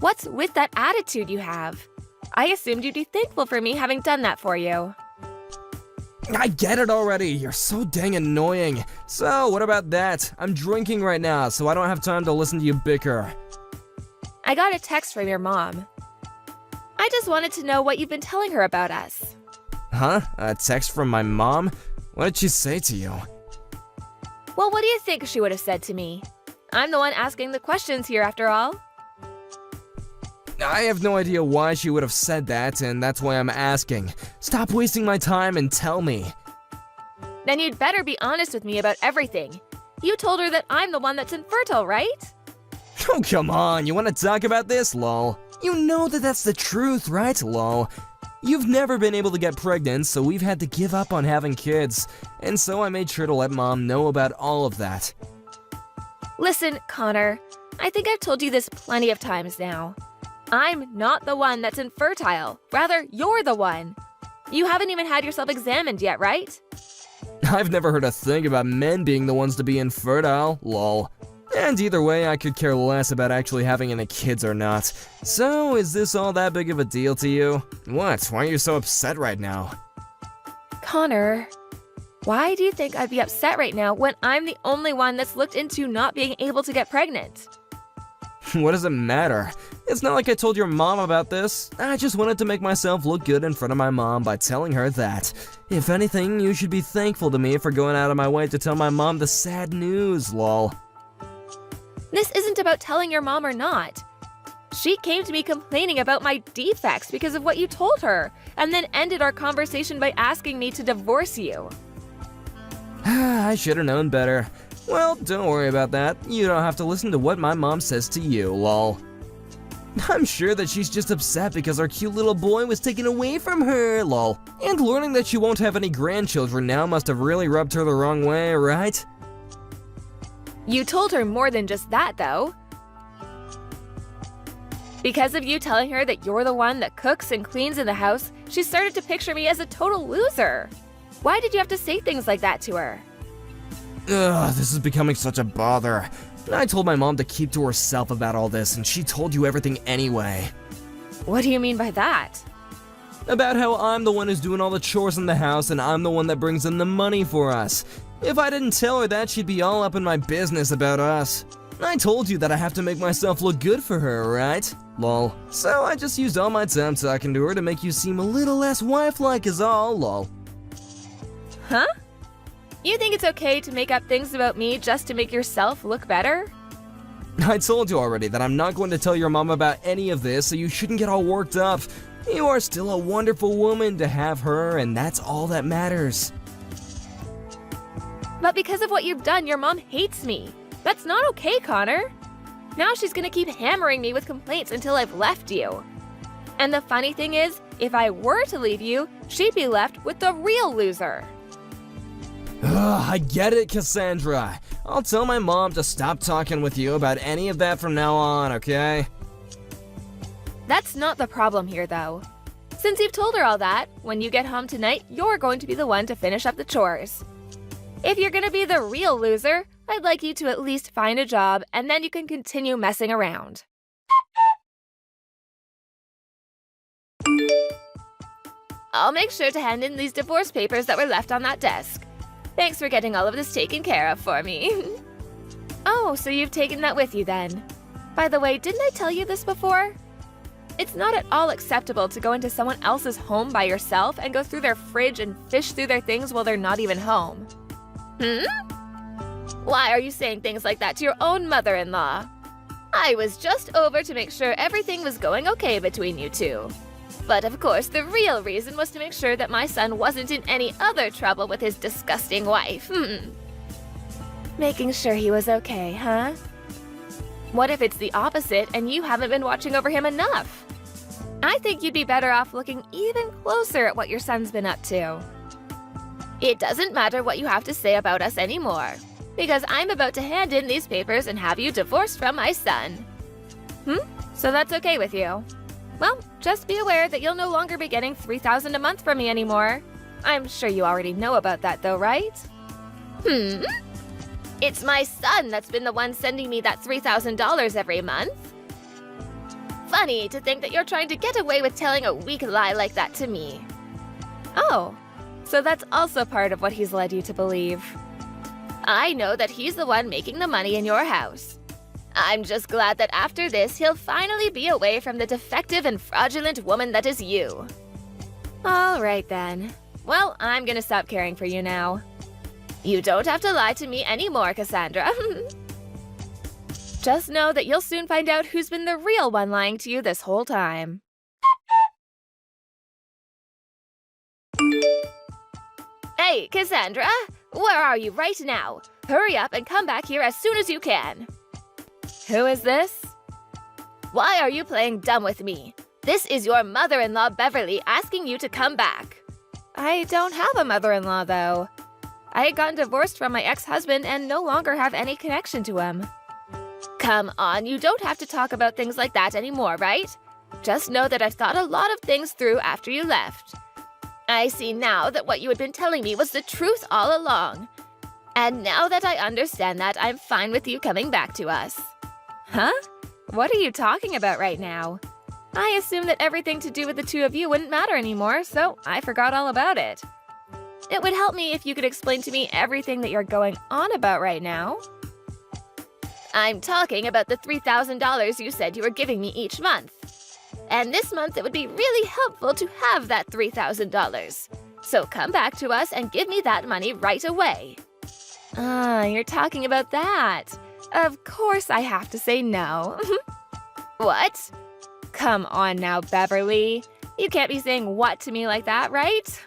[SPEAKER 1] What's with that attitude you have? I assumed you'd be thankful for me having done that for you.
[SPEAKER 2] I get it already, you're so dang annoying. So, what about that? I'm drinking right now, so I don't have time to listen to you bicker.
[SPEAKER 1] I got a text from your mom. I just wanted to know what you've been telling her about us.
[SPEAKER 2] Huh? A text from my mom? What did she say to you?
[SPEAKER 1] Well, what do you think she would have said to me? I'm the one asking the questions here after all.
[SPEAKER 2] I have no idea why she would have said that, and that's why I'm asking. Stop wasting my time and tell me.
[SPEAKER 1] Then you'd better be honest with me about everything. You told her that I'm the one that's infertile, right?
[SPEAKER 2] Oh, come on, you want to talk about this, lol? You know that that's the truth, right, lol? You've never been able to get pregnant, so we've had to give up on having kids, and so I made sure to let Mom know about all of that.
[SPEAKER 1] Listen, Connor, I think I've told you this plenty of times now. I'm not the one that's infertile. Rather, you're the one. You haven't even had yourself examined yet, right?
[SPEAKER 2] I've never heard a thing about men being the ones to be infertile, lol. And either way, I could care less about actually having any kids or not. So, is this all that big of a deal to you? What? Why are you so upset right now?
[SPEAKER 1] Connor, why do you think I'd be upset right now when I'm the only one that's looked into not being able to get pregnant?
[SPEAKER 2] What does it matter? It's not like I told your mom about this. I just wanted to make myself look good in front of my mom by telling her that. If anything, you should be thankful to me for going out of my way to tell my mom the sad news, lol.
[SPEAKER 1] This isn't about telling your mom or not. She came to me complaining about my defects because of what you told her, and then ended our conversation by asking me to divorce you.
[SPEAKER 2] I should have known better. Well, don't worry about that. You don't have to listen to what my mom says to you, lol. I'm sure that she's just upset because our cute little boy was taken away from her, lol. And learning that she won't have any grandchildren now must have really rubbed her the wrong way, right?
[SPEAKER 1] You told her more than just that, though. Because of you telling her that you're the one that cooks and cleans in the house, she started to picture me as a total loser. Why did you have to say things like that to her?
[SPEAKER 2] Ugh, this is becoming such a bother. I told my mom to keep to herself about all this, and she told you everything anyway.
[SPEAKER 1] What do you mean by that?
[SPEAKER 2] About how I'm the one who's doing all the chores in the house, and I'm the one that brings in the money for us. If I didn't tell her that, she'd be all up in my business about us. I told you that I have to make myself look good for her, right? Lol. So I just used all my time talking to her to make you seem a little less wife-like is all, lol.
[SPEAKER 1] Huh? You think it's okay to make up things about me just to make yourself look better?
[SPEAKER 2] I told you already that I'm not going to tell your mom about any of this, so you shouldn't get all worked up. You are still a wonderful woman to have her, and that's all that matters.
[SPEAKER 1] But because of what you've done, your mom hates me. That's not okay, Connor. Now she's gonna keep hammering me with complaints until I've left you. And the funny thing is, if I were to leave you, she'd be left with the real loser.
[SPEAKER 2] Ugh, I get it, Cassandra. I'll tell my mom to stop talking with you about any of that from now on, okay?
[SPEAKER 1] That's not the problem here, though. Since you've told her all that, when you get home tonight, you're going to be the one to finish up the chores. If you're gonna be the real loser, I'd like you to at least find a job, and then you can continue messing around. I'll make sure to hand in these divorce papers that were left on that desk. Thanks for getting all of this taken care of for me. Oh, so you've taken that with you then. By the way, didn't I tell you this before? It's not at all acceptable to go into someone else's home by yourself and go through their fridge and fish through their things while they're not even home. Why are you saying things like that to your own mother-in-law? I was just over to make sure everything was going okay between you two. But of course, the real reason was to make sure that my son wasn't in any other trouble with his disgusting wife. Making sure he was okay, huh? What if it's the opposite and you haven't been watching over him enough? I think you'd be better off looking even closer at what your son's been up to. It doesn't matter what you have to say about us anymore, because I'm about to hand in these papers and have you divorced from my son. So that's okay with you? Well, just be aware that you'll no longer be getting $3,000 a month from me anymore. I'm sure you already know about that though, right? It's my son that's been the one sending me that $3,000 every month. Funny to think that you're trying to get away with telling a weak lie like that to me. Oh, so that's also part of what he's led you to believe. I know that he's the one making the money in your house. I'm just glad that after this, he'll finally be away from the defective and fraudulent woman that is you. All right then. Well, I'm gonna stop caring for you now. You don't have to lie to me anymore, Cassandra. Just know that you'll soon find out who's been the real one lying to you this whole time.
[SPEAKER 3] Hey, Cassandra! Where are you right now? Hurry up and come back here as soon as you can.
[SPEAKER 1] Who is this?
[SPEAKER 3] Why are you playing dumb with me? This is your mother-in-law, Beverly, asking you to come back.
[SPEAKER 1] I don't have a mother-in-law, though. I had gotten divorced from my ex-husband and no longer have any connection to him.
[SPEAKER 3] Come on, you don't have to talk about things like that anymore, right? Just know that I've thought a lot of things through after you left. I see now that what you had been telling me was the truth all along. And now that I understand that, I'm fine with you coming back to us.
[SPEAKER 1] Huh? What are you talking about right now? I assumed that everything to do with the two of you wouldn't matter anymore, so I forgot all about it. It would help me if you could explain to me everything that you're going on about right now.
[SPEAKER 3] I'm talking about the $3,000 you said you were giving me each month. And this month it would be really helpful to have that $3,000. So come back to us and give me that money right away.
[SPEAKER 1] Ah, you're talking about that. Of course I have to say no.
[SPEAKER 3] What?
[SPEAKER 1] Come on now, Beverly. You can't be saying what to me like that, right?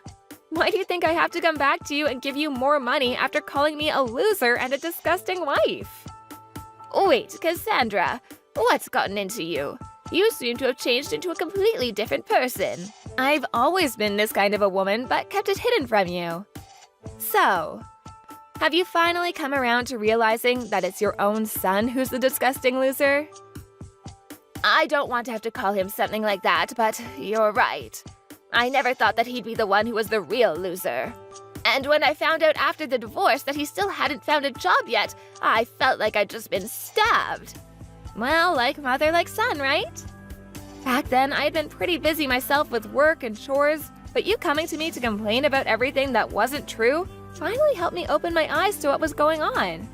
[SPEAKER 1] Why do you think I have to come back to you and give you more money after calling me a loser and a disgusting wife?
[SPEAKER 3] Wait, Cassandra, what's gotten into you? You seem to have changed into a completely different person.
[SPEAKER 1] I've always been this kind of a woman, but kept it hidden from you. So, have you finally come around to realizing that it's your own son who's the disgusting loser?
[SPEAKER 3] I don't want to have to call him something like that, but you're right. I never thought that he'd be the one who was the real loser. And when I found out after the divorce that he still hadn't found a job yet, I felt like I'd just been stabbed.
[SPEAKER 1] Well, like mother, like son, right? Back then, I had been pretty busy myself with work and chores, but you coming to me to complain about everything that wasn't true finally helped me open my eyes to what was going on.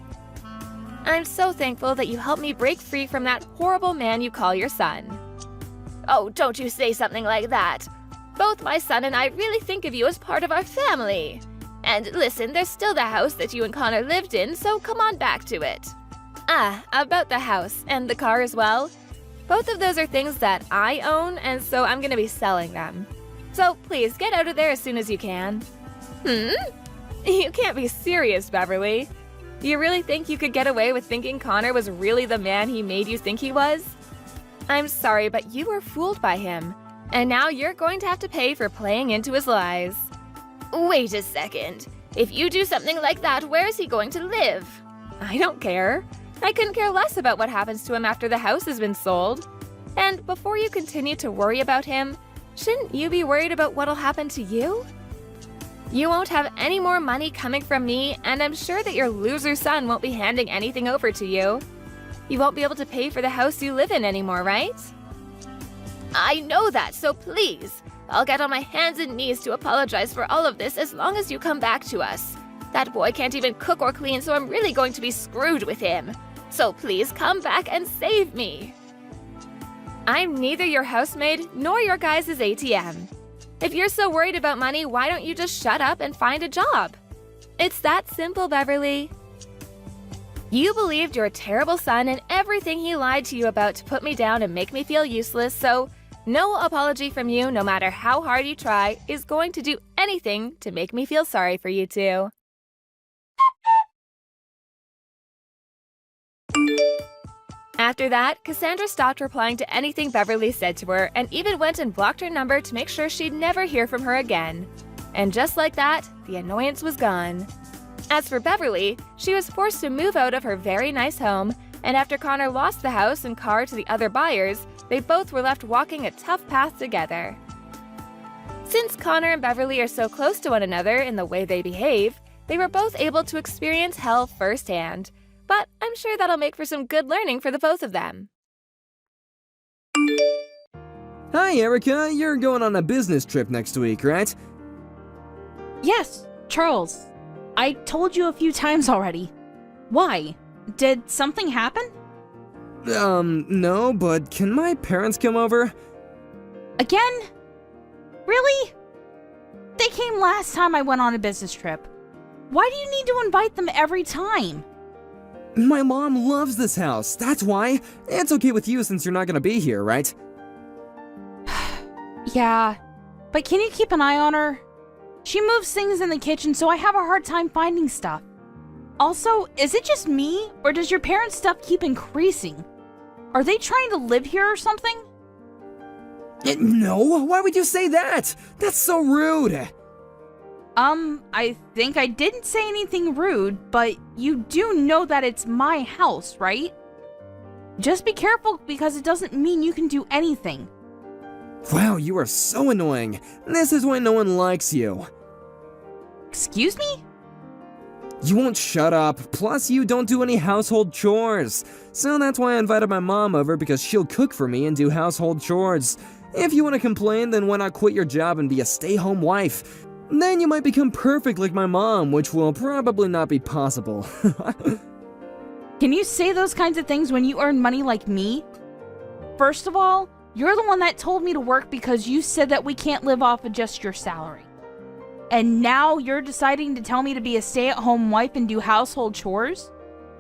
[SPEAKER 1] I'm so thankful that you helped me break free from that horrible man you call your son.
[SPEAKER 3] Oh, don't you say something like that. Both my son and I really think of you as part of our family. And listen, there's still the house that you and Connor lived in, so come on back to it.
[SPEAKER 1] Ah, about the house and the car as well. Both of those are things that I own, and so I'm gonna be selling them. So please, get out of there as soon as you can. You can't be serious, Beverly. You really think you could get away with thinking Connor was really the man he made you think he was? I'm sorry, but you were fooled by him. And now you're going to have to pay for playing into his lies.
[SPEAKER 3] Wait a second. If you do something like that, where is he going to live?
[SPEAKER 1] I don't care. I couldn't care less about what happens to him after the house has been sold. And before you continue to worry about him, shouldn't you be worried about what'll happen to you? You won't have any more money coming from me, and I'm sure that your loser son won't be handing anything over to you. You won't be able to pay for the house you live in anymore, right?
[SPEAKER 3] I know that, so please, I'll get on my hands and knees to apologize for all of this as long as you come back to us. That boy can't even cook or clean, so I'm really going to be screwed with him. So please come back and save me.
[SPEAKER 1] I'm neither your housemaid nor your guys' ATM. If you're so worried about money, why don't you just shut up and find a job? It's that simple, Beverly. You believed your terrible son and everything he lied to you about to put me down and make me feel useless, so no apology from you, no matter how hard you try, is going to do anything to make me feel sorry for you two. After that, Cassandra stopped replying to anything Beverly said to her and even went and blocked her number to make sure she'd never hear from her again. And just like that, the annoyance was gone. As for Beverly, she was forced to move out of her very nice home, and after Connor lost the house and car to the other buyers, they both were left walking a tough path together. Since Connor and Beverly are so close to one another in the way they behave, they were both able to experience hell firsthand. But I'm sure that'll make for some good learning for the both of them.
[SPEAKER 2] Hi, Erica. You're going on a business trip next week, right?
[SPEAKER 5] Yes, Charles. I told you a few times already. Why? Did something happen?
[SPEAKER 2] No, but can my parents come over?
[SPEAKER 5] Again? Really? They came last time I went on a business trip. Why do you need to invite them every time?
[SPEAKER 2] My mom loves this house, that's why. It's okay with you since you're not gonna be here, right?
[SPEAKER 5] Yeah, but can you keep an eye on her? She moves things in the kitchen, so I have a hard time finding stuff. Also, is it just me, or does your parents' stuff keep increasing? Are they trying to live here or something?
[SPEAKER 2] No, why would you say that? That's so rude.
[SPEAKER 5] I think I didn't say anything rude, but you do know that it's my house, right? Just be careful because it doesn't mean you can do anything.
[SPEAKER 2] Wow, you are so annoying. This is why no one likes you.
[SPEAKER 5] Excuse me?
[SPEAKER 2] You won't shut up, plus you don't do any household chores. So that's why I invited my mom over because she'll cook for me and do household chores. If you want to complain, then why not quit your job and be a stay-home wife? Then you might become perfect like my mom, which will probably not be possible.
[SPEAKER 5] Can you say those kinds of things when you earn money like me? First of all, you're the one that told me to work because you said that we can't live off of just your salary. And now you're deciding to tell me to be a stay-at-home wife and do household chores?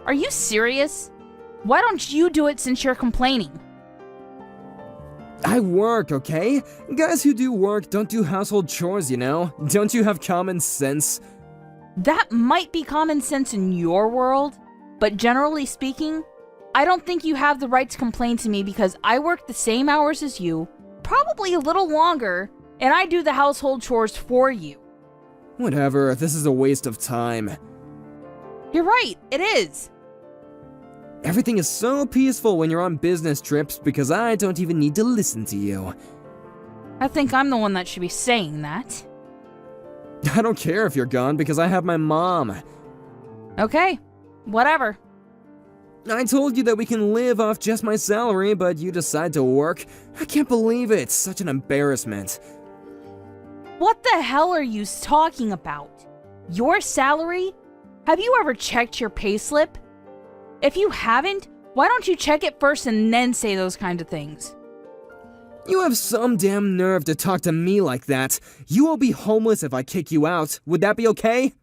[SPEAKER 5] Are you serious? Why don't you do it since you're complaining?
[SPEAKER 2] I work, okay? Guys who do work don't do household chores, you know? Don't you have common sense?
[SPEAKER 5] That might be common sense in your world, but generally speaking, I don't think you have the right to complain to me because I work the same hours as you, probably a little longer, and I do the household chores for you.
[SPEAKER 2] Whatever, this is a waste of time.
[SPEAKER 5] You're right, it is.
[SPEAKER 2] Everything is so peaceful when you're on business trips because I don't even need to listen to you.
[SPEAKER 5] I think I'm the one that should be saying that.
[SPEAKER 2] I don't care if you're gone because I have my mom.
[SPEAKER 5] Okay, whatever.
[SPEAKER 2] I told you that we can live off just my salary, but you decide to work. I can't believe it. It's such an embarrassment.
[SPEAKER 5] What the hell are you talking about? Your salary? Have you ever checked your payslip? If you haven't, why don't you check it first and then say those kind of things?
[SPEAKER 2] You have some damn nerve to talk to me like that. You will be homeless if I kick you out. Would that be okay?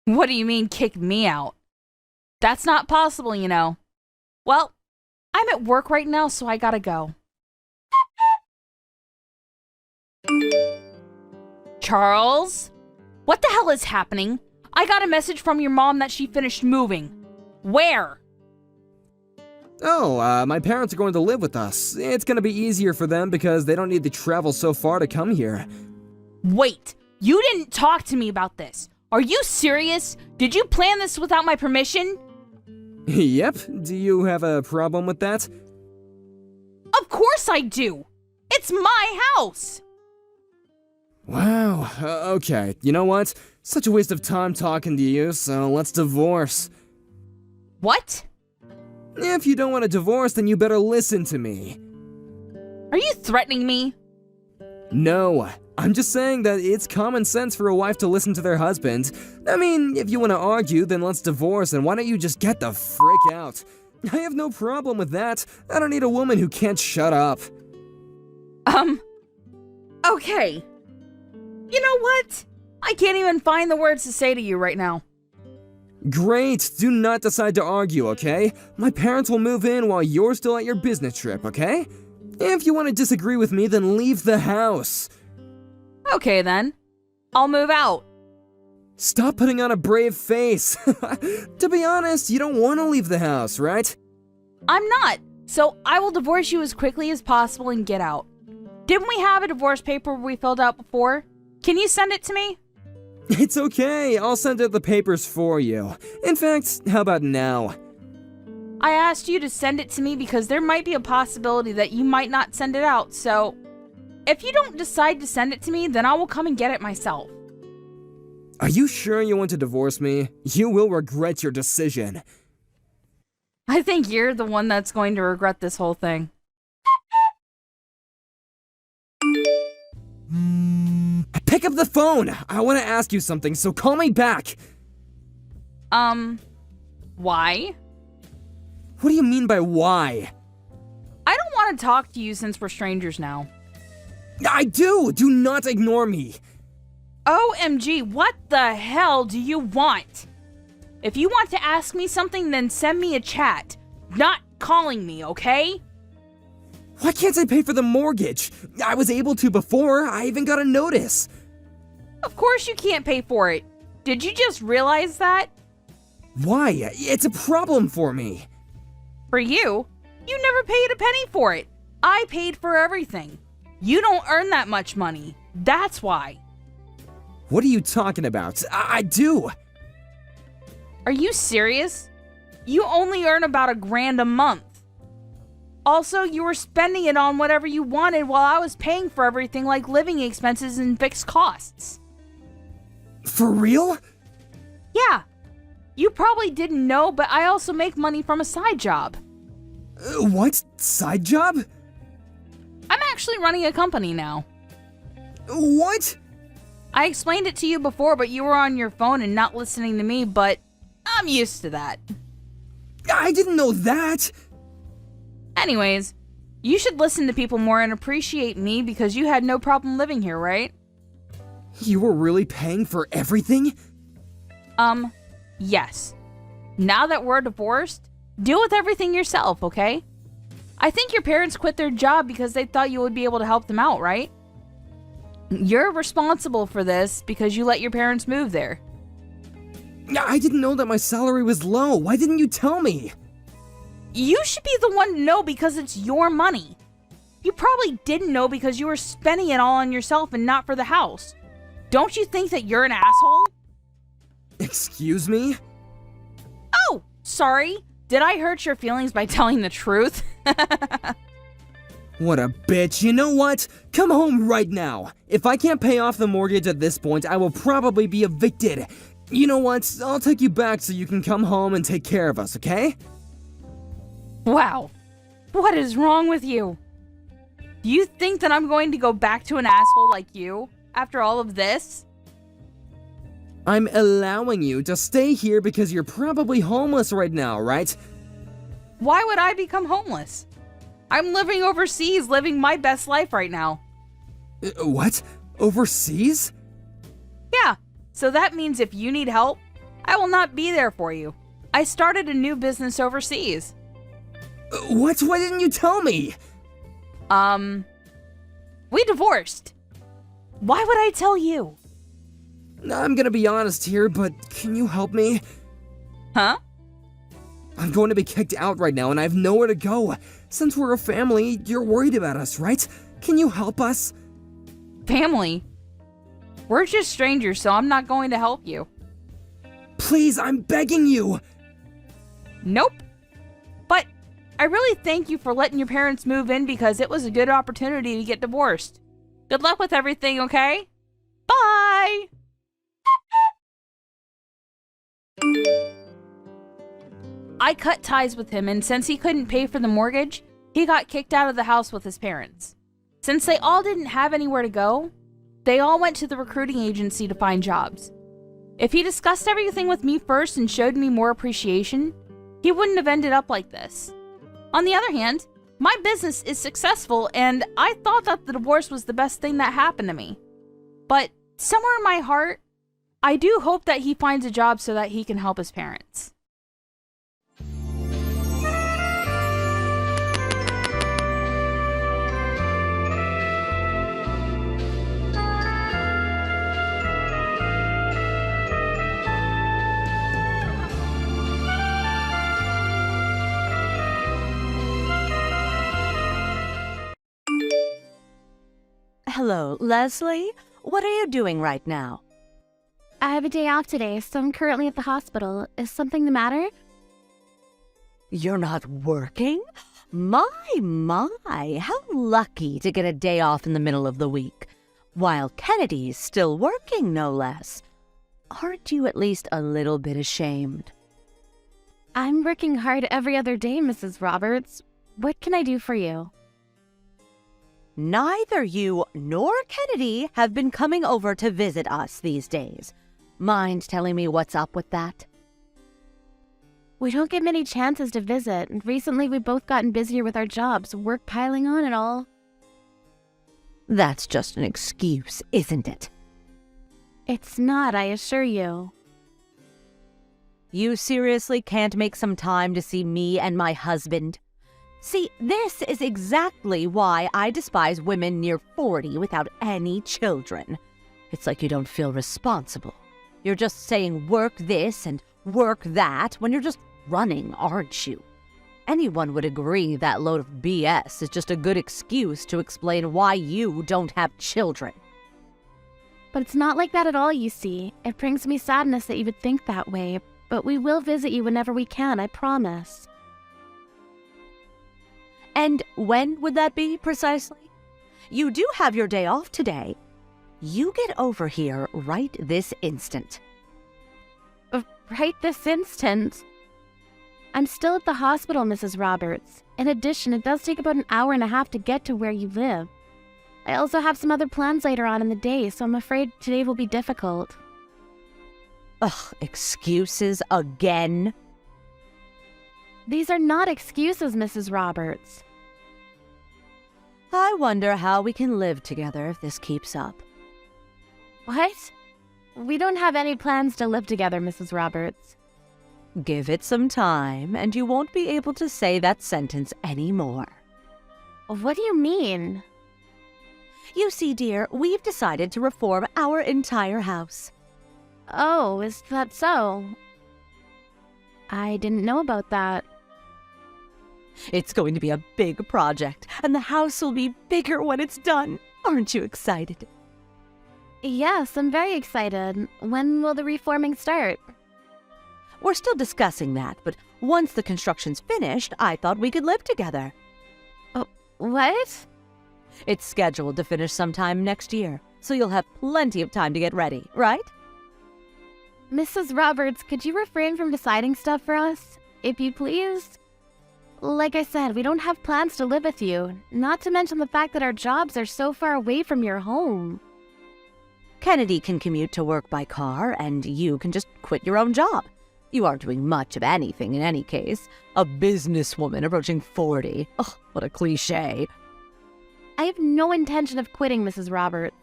[SPEAKER 5] What do you mean, kick me out? That's not possible, you know. Well, I'm at work right now, so I gotta go. Charles? What the hell is happening? I got a message from your mom that she finished moving. Where?
[SPEAKER 2] Oh, my parents are going to live with us. It's gonna be easier for them because they don't need to travel so far to come here.
[SPEAKER 5] Wait, you didn't talk to me about this. Are you serious? Did you plan this without my permission?
[SPEAKER 2] Yep, do you have a problem with that?
[SPEAKER 5] Of course I do! It's my house!
[SPEAKER 2] Wow, okay, you know what? Such a waste of time talking to you, so let's divorce.
[SPEAKER 5] What?
[SPEAKER 2] If you don't want a divorce, then you better listen to me.
[SPEAKER 5] Are you threatening me?
[SPEAKER 2] No, I'm just saying that it's common sense for a wife to listen to their husband. I mean, if you want to argue, then let's divorce, and why don't you just get the frick out? I have no problem with that. I don't need a woman who can't shut up.
[SPEAKER 5] Okay. You know what? I can't even find the words to say to you right now.
[SPEAKER 2] Great, do not decide to argue, okay? My parents will move in while you're still at your business trip, okay? If you want to disagree with me, then leave the house.
[SPEAKER 5] Okay then. I'll move out.
[SPEAKER 2] Stop putting on a brave face. To be honest, you don't want to leave the house, right?
[SPEAKER 5] I'm not, so I will divorce you as quickly as possible and get out. Didn't we have a divorce paper we filled out before? Can you send it to me?
[SPEAKER 2] It's okay, I'll send out the papers for you. In fact, how about now?
[SPEAKER 5] I asked you to send it to me because there might be a possibility that you might not send it out, so if you don't decide to send it to me, then I will come and get it myself.
[SPEAKER 2] Are you sure you want to divorce me? You will regret your decision.
[SPEAKER 5] I think you're the one that's going to regret this whole thing.
[SPEAKER 2] Pick up the phone! I want to ask you something, so call me back!
[SPEAKER 5] Why?
[SPEAKER 2] What do you mean by why?
[SPEAKER 5] I don't want to talk to you since we're strangers now.
[SPEAKER 2] I do! Do not ignore me!
[SPEAKER 5] OMG, what the hell do you want? If you want to ask me something, then send me a chat. Not calling me, okay?
[SPEAKER 2] Why can't I pay for the mortgage? I was able to before. I even got a notice.
[SPEAKER 5] Of course you can't pay for it. Did you just realize that?
[SPEAKER 2] Why? It's a problem for me.
[SPEAKER 5] For you? You never paid a penny for it. I paid for everything. You don't earn that much money. That's why.
[SPEAKER 2] What are you talking about? I do.
[SPEAKER 5] Are you serious? You only earn about $1,000 a month. Also, you were spending it on whatever you wanted while I was paying for everything like living expenses and fixed costs.
[SPEAKER 2] For real?
[SPEAKER 5] Yeah. You probably didn't know, but I also make money from a side job.
[SPEAKER 2] What? Side job?
[SPEAKER 5] I'm actually running a company now.
[SPEAKER 2] What?
[SPEAKER 5] I explained it to you before, but you were on your phone and not listening to me, but I'm used to that.
[SPEAKER 2] I didn't know that.
[SPEAKER 5] Anyways, you should listen to people more and appreciate me because you had no problem living here, right?
[SPEAKER 2] You were really paying for everything?
[SPEAKER 5] Yes. Now that we're divorced, deal with everything yourself, okay? I think your parents quit their job because they thought you would be able to help them out, right? You're responsible for this because you let your parents move there.
[SPEAKER 2] I didn't know that my salary was low. Why didn't you tell me?
[SPEAKER 5] You should be the one to know because it's your money. You probably didn't know because you were spending it all on yourself and not for the house. Don't you think that you're an asshole?
[SPEAKER 2] Excuse me?
[SPEAKER 5] Oh, sorry. Did I hurt your feelings by telling the truth?
[SPEAKER 2] What a bitch. You know what? Come home right now. If I can't pay off the mortgage at this point, I will probably be evicted. You know what? I'll take you back so you can come home and take care of us, okay?
[SPEAKER 5] Wow. What is wrong with you? Do you think that I'm going to go back to an asshole like you after all of this?
[SPEAKER 2] I'm allowing you to stay here because you're probably homeless right now, right?
[SPEAKER 5] Why would I become homeless? I'm living overseas, living my best life right now.
[SPEAKER 2] What? Overseas?
[SPEAKER 5] Yeah, so that means if you need help, I will not be there for you. I started a new business overseas.
[SPEAKER 2] What? Why didn't you tell me?
[SPEAKER 5] We divorced. Why would I tell you?
[SPEAKER 2] I'm gonna be honest here, but can you help me?
[SPEAKER 5] Huh?
[SPEAKER 2] I'm going to be kicked out right now and I have nowhere to go. Since we're a family, you're worried about us, right? Can you help us?
[SPEAKER 5] Family? We're just strangers, so I'm not going to help you.
[SPEAKER 2] Please, I'm begging you.
[SPEAKER 5] Nope. But I really thank you for letting your parents move in because it was a good opportunity to get divorced. Good luck with everything, okay? Bye! I cut ties with him, and since he couldn't pay for the mortgage, he got kicked out of the house with his parents. Since they all didn't have anywhere to go, they all went to the recruiting agency to find jobs. If he discussed everything with me first and showed me more appreciation, he wouldn't have ended up like this. On the other hand, my business is successful, and I thought that the divorce was the best thing that happened to me. But somewhere in my heart, I do hope that he finds a job so that he can help his parents.
[SPEAKER 6] Hello, Leslie? What are you doing right now?
[SPEAKER 4] I have a day off today, so I'm currently at the hospital. Is something the matter?
[SPEAKER 6] You're not working? My, how lucky to get a day off in the middle of the week. While Kennedy's still working, no less. Aren't you at least a little bit ashamed?
[SPEAKER 4] I'm working hard every other day, Mrs. Roberts. What can I do for you?
[SPEAKER 6] Neither you nor Kennedy have been coming over to visit us these days. Mind telling me what's up with that?
[SPEAKER 4] We don't get many chances to visit, and recently we've both gotten busier with our jobs, work piling on and all.
[SPEAKER 6] That's just an excuse, isn't it?
[SPEAKER 4] It's not, I assure you.
[SPEAKER 6] You seriously can't make some time to see me and my husband? See, this is exactly why I despise women near 40 without any children. It's like you don't feel responsible. You're just saying work this and work that when you're just running, aren't you? Anyone would agree that load of BS is just a good excuse to explain why you don't have children.
[SPEAKER 1] But it's not like that at all, you see. It brings me sadness that you would think that way, but we will visit you whenever we can, I promise.
[SPEAKER 6] And when would that be, precisely? You do have your day off today. You get over here right this instant.
[SPEAKER 1] Right this instant? I'm still at the hospital, Mrs. Roberts. In addition, it does take about an hour and a half to get to where you live. I also have some other plans later on in the day, so I'm afraid today will be difficult.
[SPEAKER 6] Ugh, excuses again?
[SPEAKER 1] These are not excuses, Mrs. Roberts.
[SPEAKER 6] I wonder how we can live together if this keeps up.
[SPEAKER 1] What? We don't have any plans to live together, Mrs. Roberts.
[SPEAKER 6] Give it some time, and you won't be able to say that sentence anymore.
[SPEAKER 1] What do you mean?
[SPEAKER 6] You see, dear, we've decided to reform our entire house.
[SPEAKER 1] Oh, is that so? I didn't know about that.
[SPEAKER 6] It's going to be a big project, and the house will be bigger when it's done. Aren't you excited?
[SPEAKER 1] Yes, I'm very excited. When will the reforming start?
[SPEAKER 6] We're still discussing that, but once the construction's finished, I thought we could live together.
[SPEAKER 1] What?
[SPEAKER 6] It's scheduled to finish sometime next year, so you'll have plenty of time to get ready, right?
[SPEAKER 1] Mrs. Roberts, could you refrain from deciding stuff for us? If you please? Like I said, we don't have plans to live with you, not to mention the fact that our jobs are so far away from your home.
[SPEAKER 6] Kennedy can commute to work by car, and you can just quit your own job. You aren't doing much of anything in any case. A businesswoman approaching 40. Ugh, what a cliche.
[SPEAKER 1] I have no intention of quitting, Mrs. Roberts.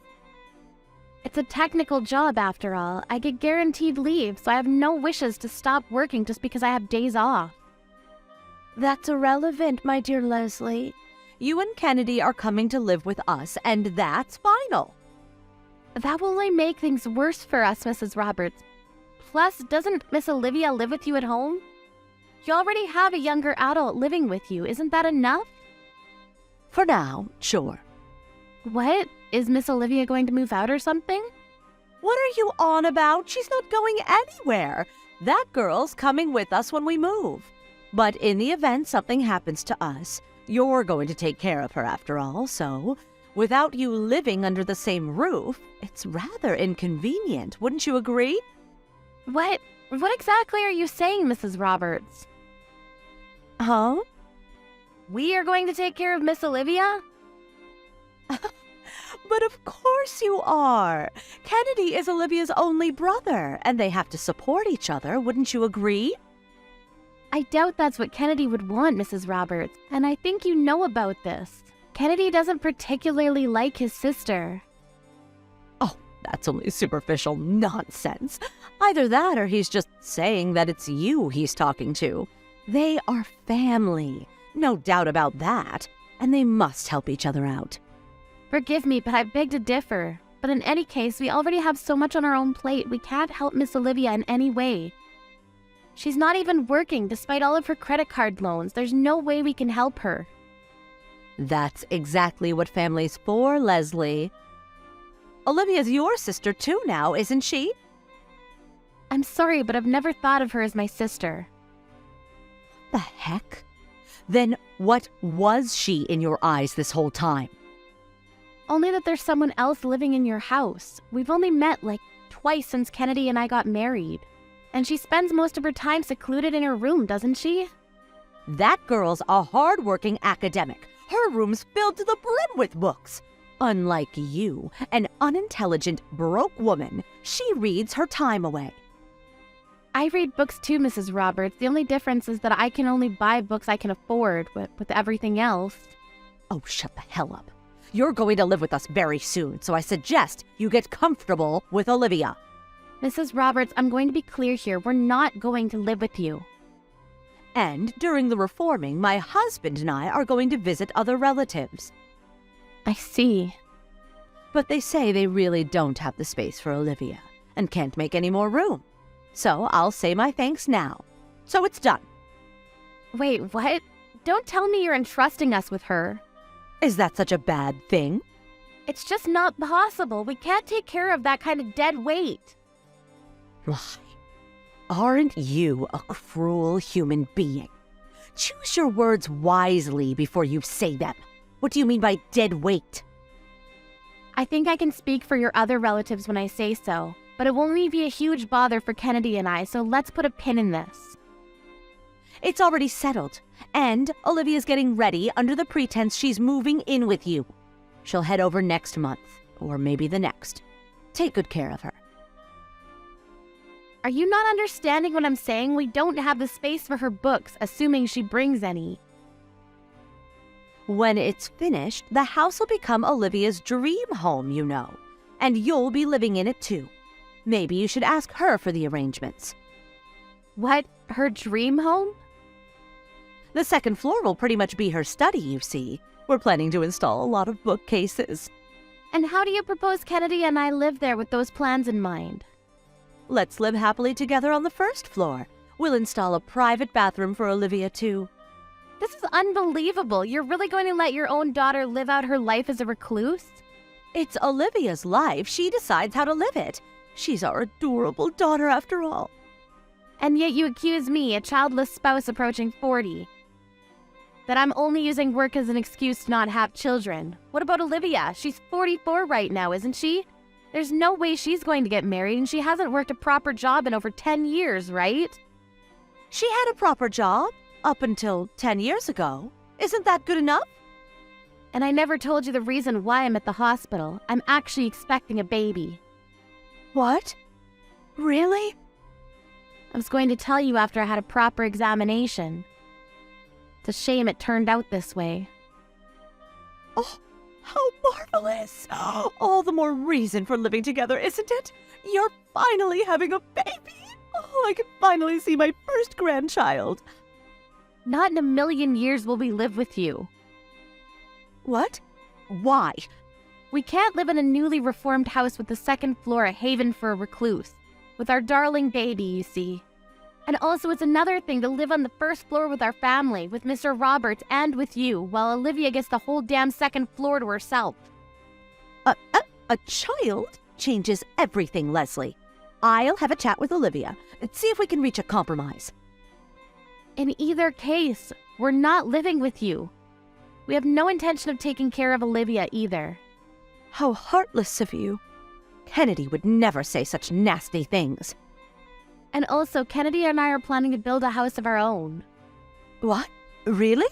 [SPEAKER 1] It's a technical job, after all. I get guaranteed leave, so I have no wishes to stop working just because I have days off.
[SPEAKER 6] That's irrelevant, my dear Leslie. You and Kennedy are coming to live with us, and that's final.
[SPEAKER 1] That will only make things worse for us, Mrs. Roberts. Plus, doesn't Miss Olivia live with you at home? You already have a younger adult living with you. Isn't that enough?
[SPEAKER 6] For now, sure.
[SPEAKER 1] What? Is Miss Olivia going to move out or something?
[SPEAKER 6] What are you on about? She's not going anywhere. That girl's coming with us when we move. But in the event something happens to us, you're going to take care of her after all, so without you living under the same roof, it's rather inconvenient, wouldn't you agree?
[SPEAKER 1] What exactly are you saying, Mrs. Roberts?
[SPEAKER 6] Huh?
[SPEAKER 1] We are going to take care of Miss Olivia?
[SPEAKER 6] But of course you are. Kennedy is Olivia's only brother, and they have to support each other, wouldn't you agree?
[SPEAKER 1] I doubt that's what Kennedy would want, Mrs. Roberts, and I think you know about this. Kennedy doesn't particularly like his sister.
[SPEAKER 6] Oh, that's only superficial nonsense. Either that or he's just saying that it's you he's talking to. They are family, no doubt about that, and they must help each other out.
[SPEAKER 1] Forgive me, but I beg to differ. But in any case, we already have so much on our own plate, we can't help Miss Olivia in any way. She's not even working, despite all of her credit card loans. There's no way we can help her.
[SPEAKER 6] That's exactly what family's for, Leslie. Olivia's your sister too now, isn't she?
[SPEAKER 1] I'm sorry, but I've never thought of her as my sister.
[SPEAKER 6] The heck? Then what was she in your eyes this whole time?
[SPEAKER 1] Only that there's someone else living in your house. We've only met like twice since Kennedy and I got married. And she spends most of her time secluded in her room, doesn't she?
[SPEAKER 6] That girl's a hard-working academic. Her room's filled to the brim with books. Unlike you, an unintelligent, broke woman, she reads her time away.
[SPEAKER 1] I read books too, Mrs. Roberts. The only difference is that I can only buy books I can afford with everything else.
[SPEAKER 6] Oh, shut the hell up. You're going to live with us very soon, so I suggest you get comfortable with Olivia.
[SPEAKER 5] Mrs. Roberts, I'm going to be clear here. We're not going to live with you.
[SPEAKER 6] And during the reforming, my husband and I are going to visit other relatives.
[SPEAKER 5] I see.
[SPEAKER 6] But they say they really don't have the space for Olivia and can't make any more room. So I'll say my thanks now. So it's done.
[SPEAKER 5] Wait, what? Don't tell me you're entrusting us with her.
[SPEAKER 6] Is that such a bad thing?
[SPEAKER 5] It's just not possible. We can't take care of that kind of dead weight.
[SPEAKER 6] Why? Aren't you a cruel human being? Choose your words wisely before you say them. What do you mean by dead weight?
[SPEAKER 5] I think I can speak for your other relatives when I say so, but it will only be a huge bother for Kennedy and I, so let's put a pin in this.
[SPEAKER 6] It's already settled, and Olivia's getting ready under the pretense she's moving in with you. She'll head over next month, or maybe the next. Take good care of her.
[SPEAKER 5] Are you not understanding what I'm saying? We don't have the space for her books, assuming she brings any.
[SPEAKER 6] When it's finished, the house will become Olivia's dream home, you know, and you'll be living in it too. Maybe you should ask her for the arrangements.
[SPEAKER 5] What? Her dream home?
[SPEAKER 6] The second floor will pretty much be her study, you see. We're planning to install a lot of bookcases.
[SPEAKER 5] And how do you propose Kennedy and I live there with those plans in mind?
[SPEAKER 6] Let's live happily together on the first floor. We'll install a private bathroom for Olivia, too.
[SPEAKER 5] This is unbelievable. You're really going to let your own daughter live out her life as a recluse?
[SPEAKER 6] It's Olivia's life. She decides how to live it. She's our adorable daughter, after all.
[SPEAKER 5] And yet you accuse me, a childless spouse approaching 40, that I'm only using work as an excuse to not have children. What about Olivia? She's 44 right now, isn't she? There's no way she's going to get married, and she hasn't worked a proper job in over 10 years, right?
[SPEAKER 6] She had a proper job up until 10 years ago. Isn't that good enough?
[SPEAKER 5] And I never told you the reason why I'm at the hospital. I'm actually expecting a baby.
[SPEAKER 6] What? Really?
[SPEAKER 5] I was going to tell you after I had a proper examination. It's a shame it turned out this way.
[SPEAKER 6] Oh, how marvelous! All the more reason for living together, isn't it? You're finally having a baby! Oh, I can finally see my first grandchild.
[SPEAKER 5] Not in a million years will we live with you.
[SPEAKER 6] What? Why?
[SPEAKER 5] We can't live in a newly reformed house with the second floor a haven for a recluse. With our darling baby, you see. And also it's another thing to live on the first floor with our family, with Mr. Roberts and with you, while Olivia gets the whole damn second floor to herself.
[SPEAKER 6] A child changes everything, Leslie. I'll have a chat with Olivia and see if we can reach a compromise.
[SPEAKER 5] In either case, we're not living with you. We have no intention of taking care of Olivia either.
[SPEAKER 6] How heartless of you. Kennedy would never say such nasty things.
[SPEAKER 5] And also, Kennedy and I are planning to build a house of our own.
[SPEAKER 6] What? Really?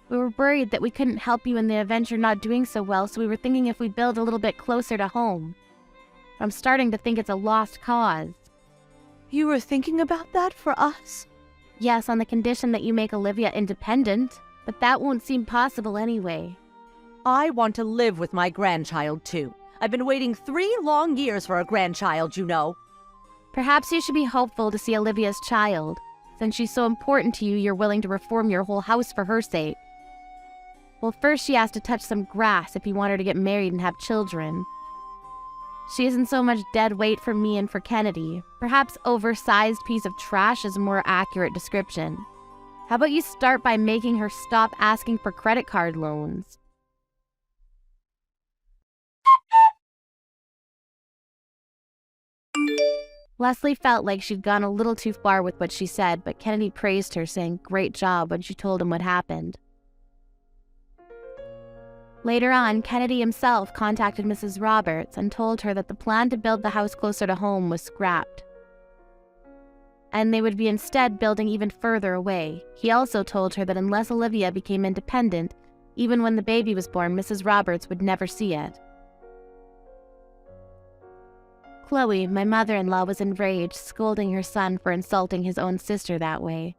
[SPEAKER 5] We were worried that we couldn't help you in the event you're not doing so well, so we were thinking if we build a little bit closer to home. I'm starting to think it's a lost cause.
[SPEAKER 6] You were thinking about that for us?
[SPEAKER 5] Yes, on the condition that you make Olivia independent, but that won't seem possible anyway.
[SPEAKER 6] I want to live with my grandchild, too. I've been waiting 3 long years for a grandchild, you know.
[SPEAKER 5] Perhaps you should be hopeful to see Olivia's child. Since she's so important to you, you're willing to reform your whole house for her sake. Well, first she has to touch some grass if you want her to get married and have children. She isn't so much dead weight for me and for Kennedy. Perhaps oversized piece of trash is a more accurate description. How about you start by making her stop asking for credit card loans? Leslie felt like she'd gone a little too far with what she said, but Kennedy praised her, saying, "Great job," when she told him what happened. Later on, Kennedy himself contacted Mrs. Roberts and told her that the plan to build the house closer to home was scrapped, and they would be instead building even further away. He also told her that unless Olivia became independent, even when the baby was born, Mrs. Roberts would never see it. Chloe, my mother-in-law, was enraged, scolding her son for insulting his own sister that way.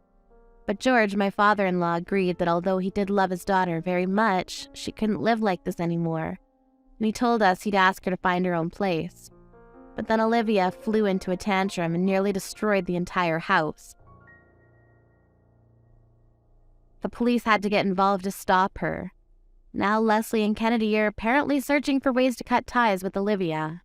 [SPEAKER 5] But George, my father-in-law, agreed that although he did love his daughter very much, she couldn't live like this anymore, and he told us he'd ask her to find her own place.
[SPEAKER 7] But then Olivia flew into a tantrum and nearly destroyed the entire house. The police had to get involved to stop her. Now Leslie and Kennedy are apparently searching for ways to cut ties with Olivia.